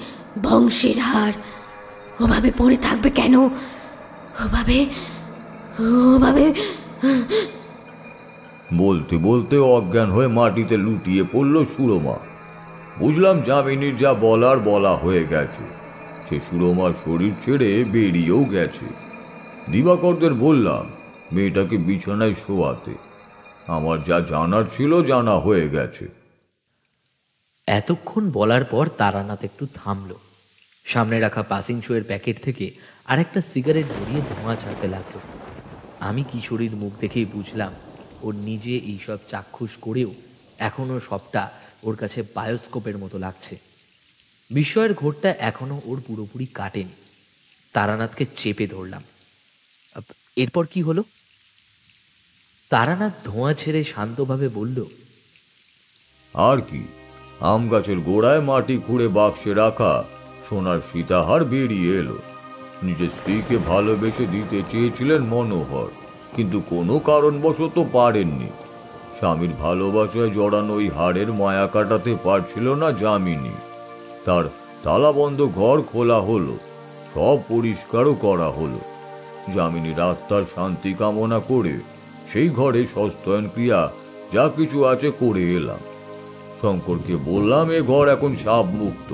বংশের হার। ওভাবে পড়ে থাকবে কেন? ওভাবে ওভাবে বলতে বলতে অজ্ঞান হয়ে মাটিতে লুটিয়ে পড়ল সুরমা। বুঝলাম যামিনীর যা বলার বলা হয়ে গেছে। সে সুরমার শরীর ছেড়ে বেরিয়েও গেছে। দিবাকরদের বললাম মেয়েটাকে বিছানায় শোয়াতে। আমার যা জানার ছিল জানা হয়ে গেছে। এতক্ষণ বলার পর তারানাথ একটু থামল। সামনে রাখা পাসিং শোয়ের প্যাকেট থেকে আরেকটা সিগারেট ধরিয়ে ধোঁয়া ছাড়তে লাগলো। আমি কিশোরীর মুখ দেখেই বুঝলাম ওর নিজে এইসব চাক্ষুষ করেও এখনও সবটা ওর কাছে বায়োস্কোপের মতো লাগছে। বিস্ময়ের ঘোরটা এখনও ওর পুরোপুরি কাটেনি। তারানাথকে চেপে ধরলাম। এরপর কি হলো? তারানাথ ধোঁয়া ছেড়ে শান্তভাবে বলল, আর কি, আম গাছের গোড়ায় মাটি খুঁড়ে বাক্সে রাখা সোনার সীতাহার বেরিয়ে এলো। নিজের স্ত্রীকে ভালোবেসে দিতে চেয়েছিলেন মনোহর, কিন্তু কোনো কারণবশত পারেননি। স্বামীর ভালোবাসায় জড়ানো ওই হাড়ের মায়া কাটাতে পারছিল না যামিনী। তার তালাবন্ধ ঘর খোলা হলো, সব পরিষ্কারও করা হলো। যামিনীর আত্মার শান্তি কামনা করে সেই ঘরে সস্তয়ন ক্রিয়া যা কিছু আছে করে এলাম। শঙ্করকে বললাম এ ঘর এখন সাপ মুক্ত,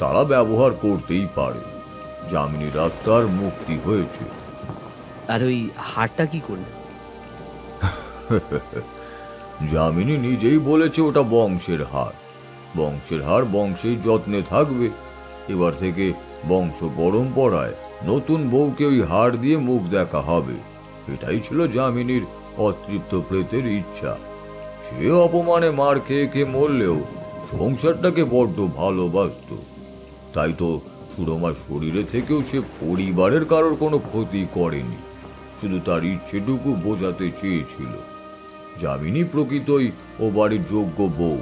তারা ব্যবহার করতেই পারে। যামিনীর আত্মার মুক্তি হয়েছে। আর ওই হারটা কি করলে? যামিনী নিজেই বলেছে ওটা বংশের হার। বংশের হার বংশের যত্নে থাকবে। এবার থেকে বংশ পরম্পরায় নতুন বউকে ওই হার দিয়ে মুখ দেখা হবে। এটাই ছিল যামিনীর অতৃপ্ত প্রেতের ইচ্ছা। সে অপমানে মার খেয়ে খেয়ে মরলেও সংসারটাকে বড্ড ভালোবাসত। তাই তো সুরমার শরীরে থেকেও সে পরিবারের কারোর কোনো ক্ষতি করেনি, শুধু তার ইচ্ছেটুকু বোঝাতে চেয়েছিল। যামিনী প্রকৃতই ও বাড়ির যোগ্য বউ।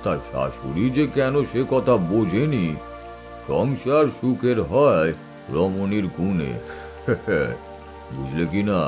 তার শাশুড়ি যে কেন সে কথা বোঝেনি। সংসার সুখের হয় রমণীর গুণে। বুঝলে কি না?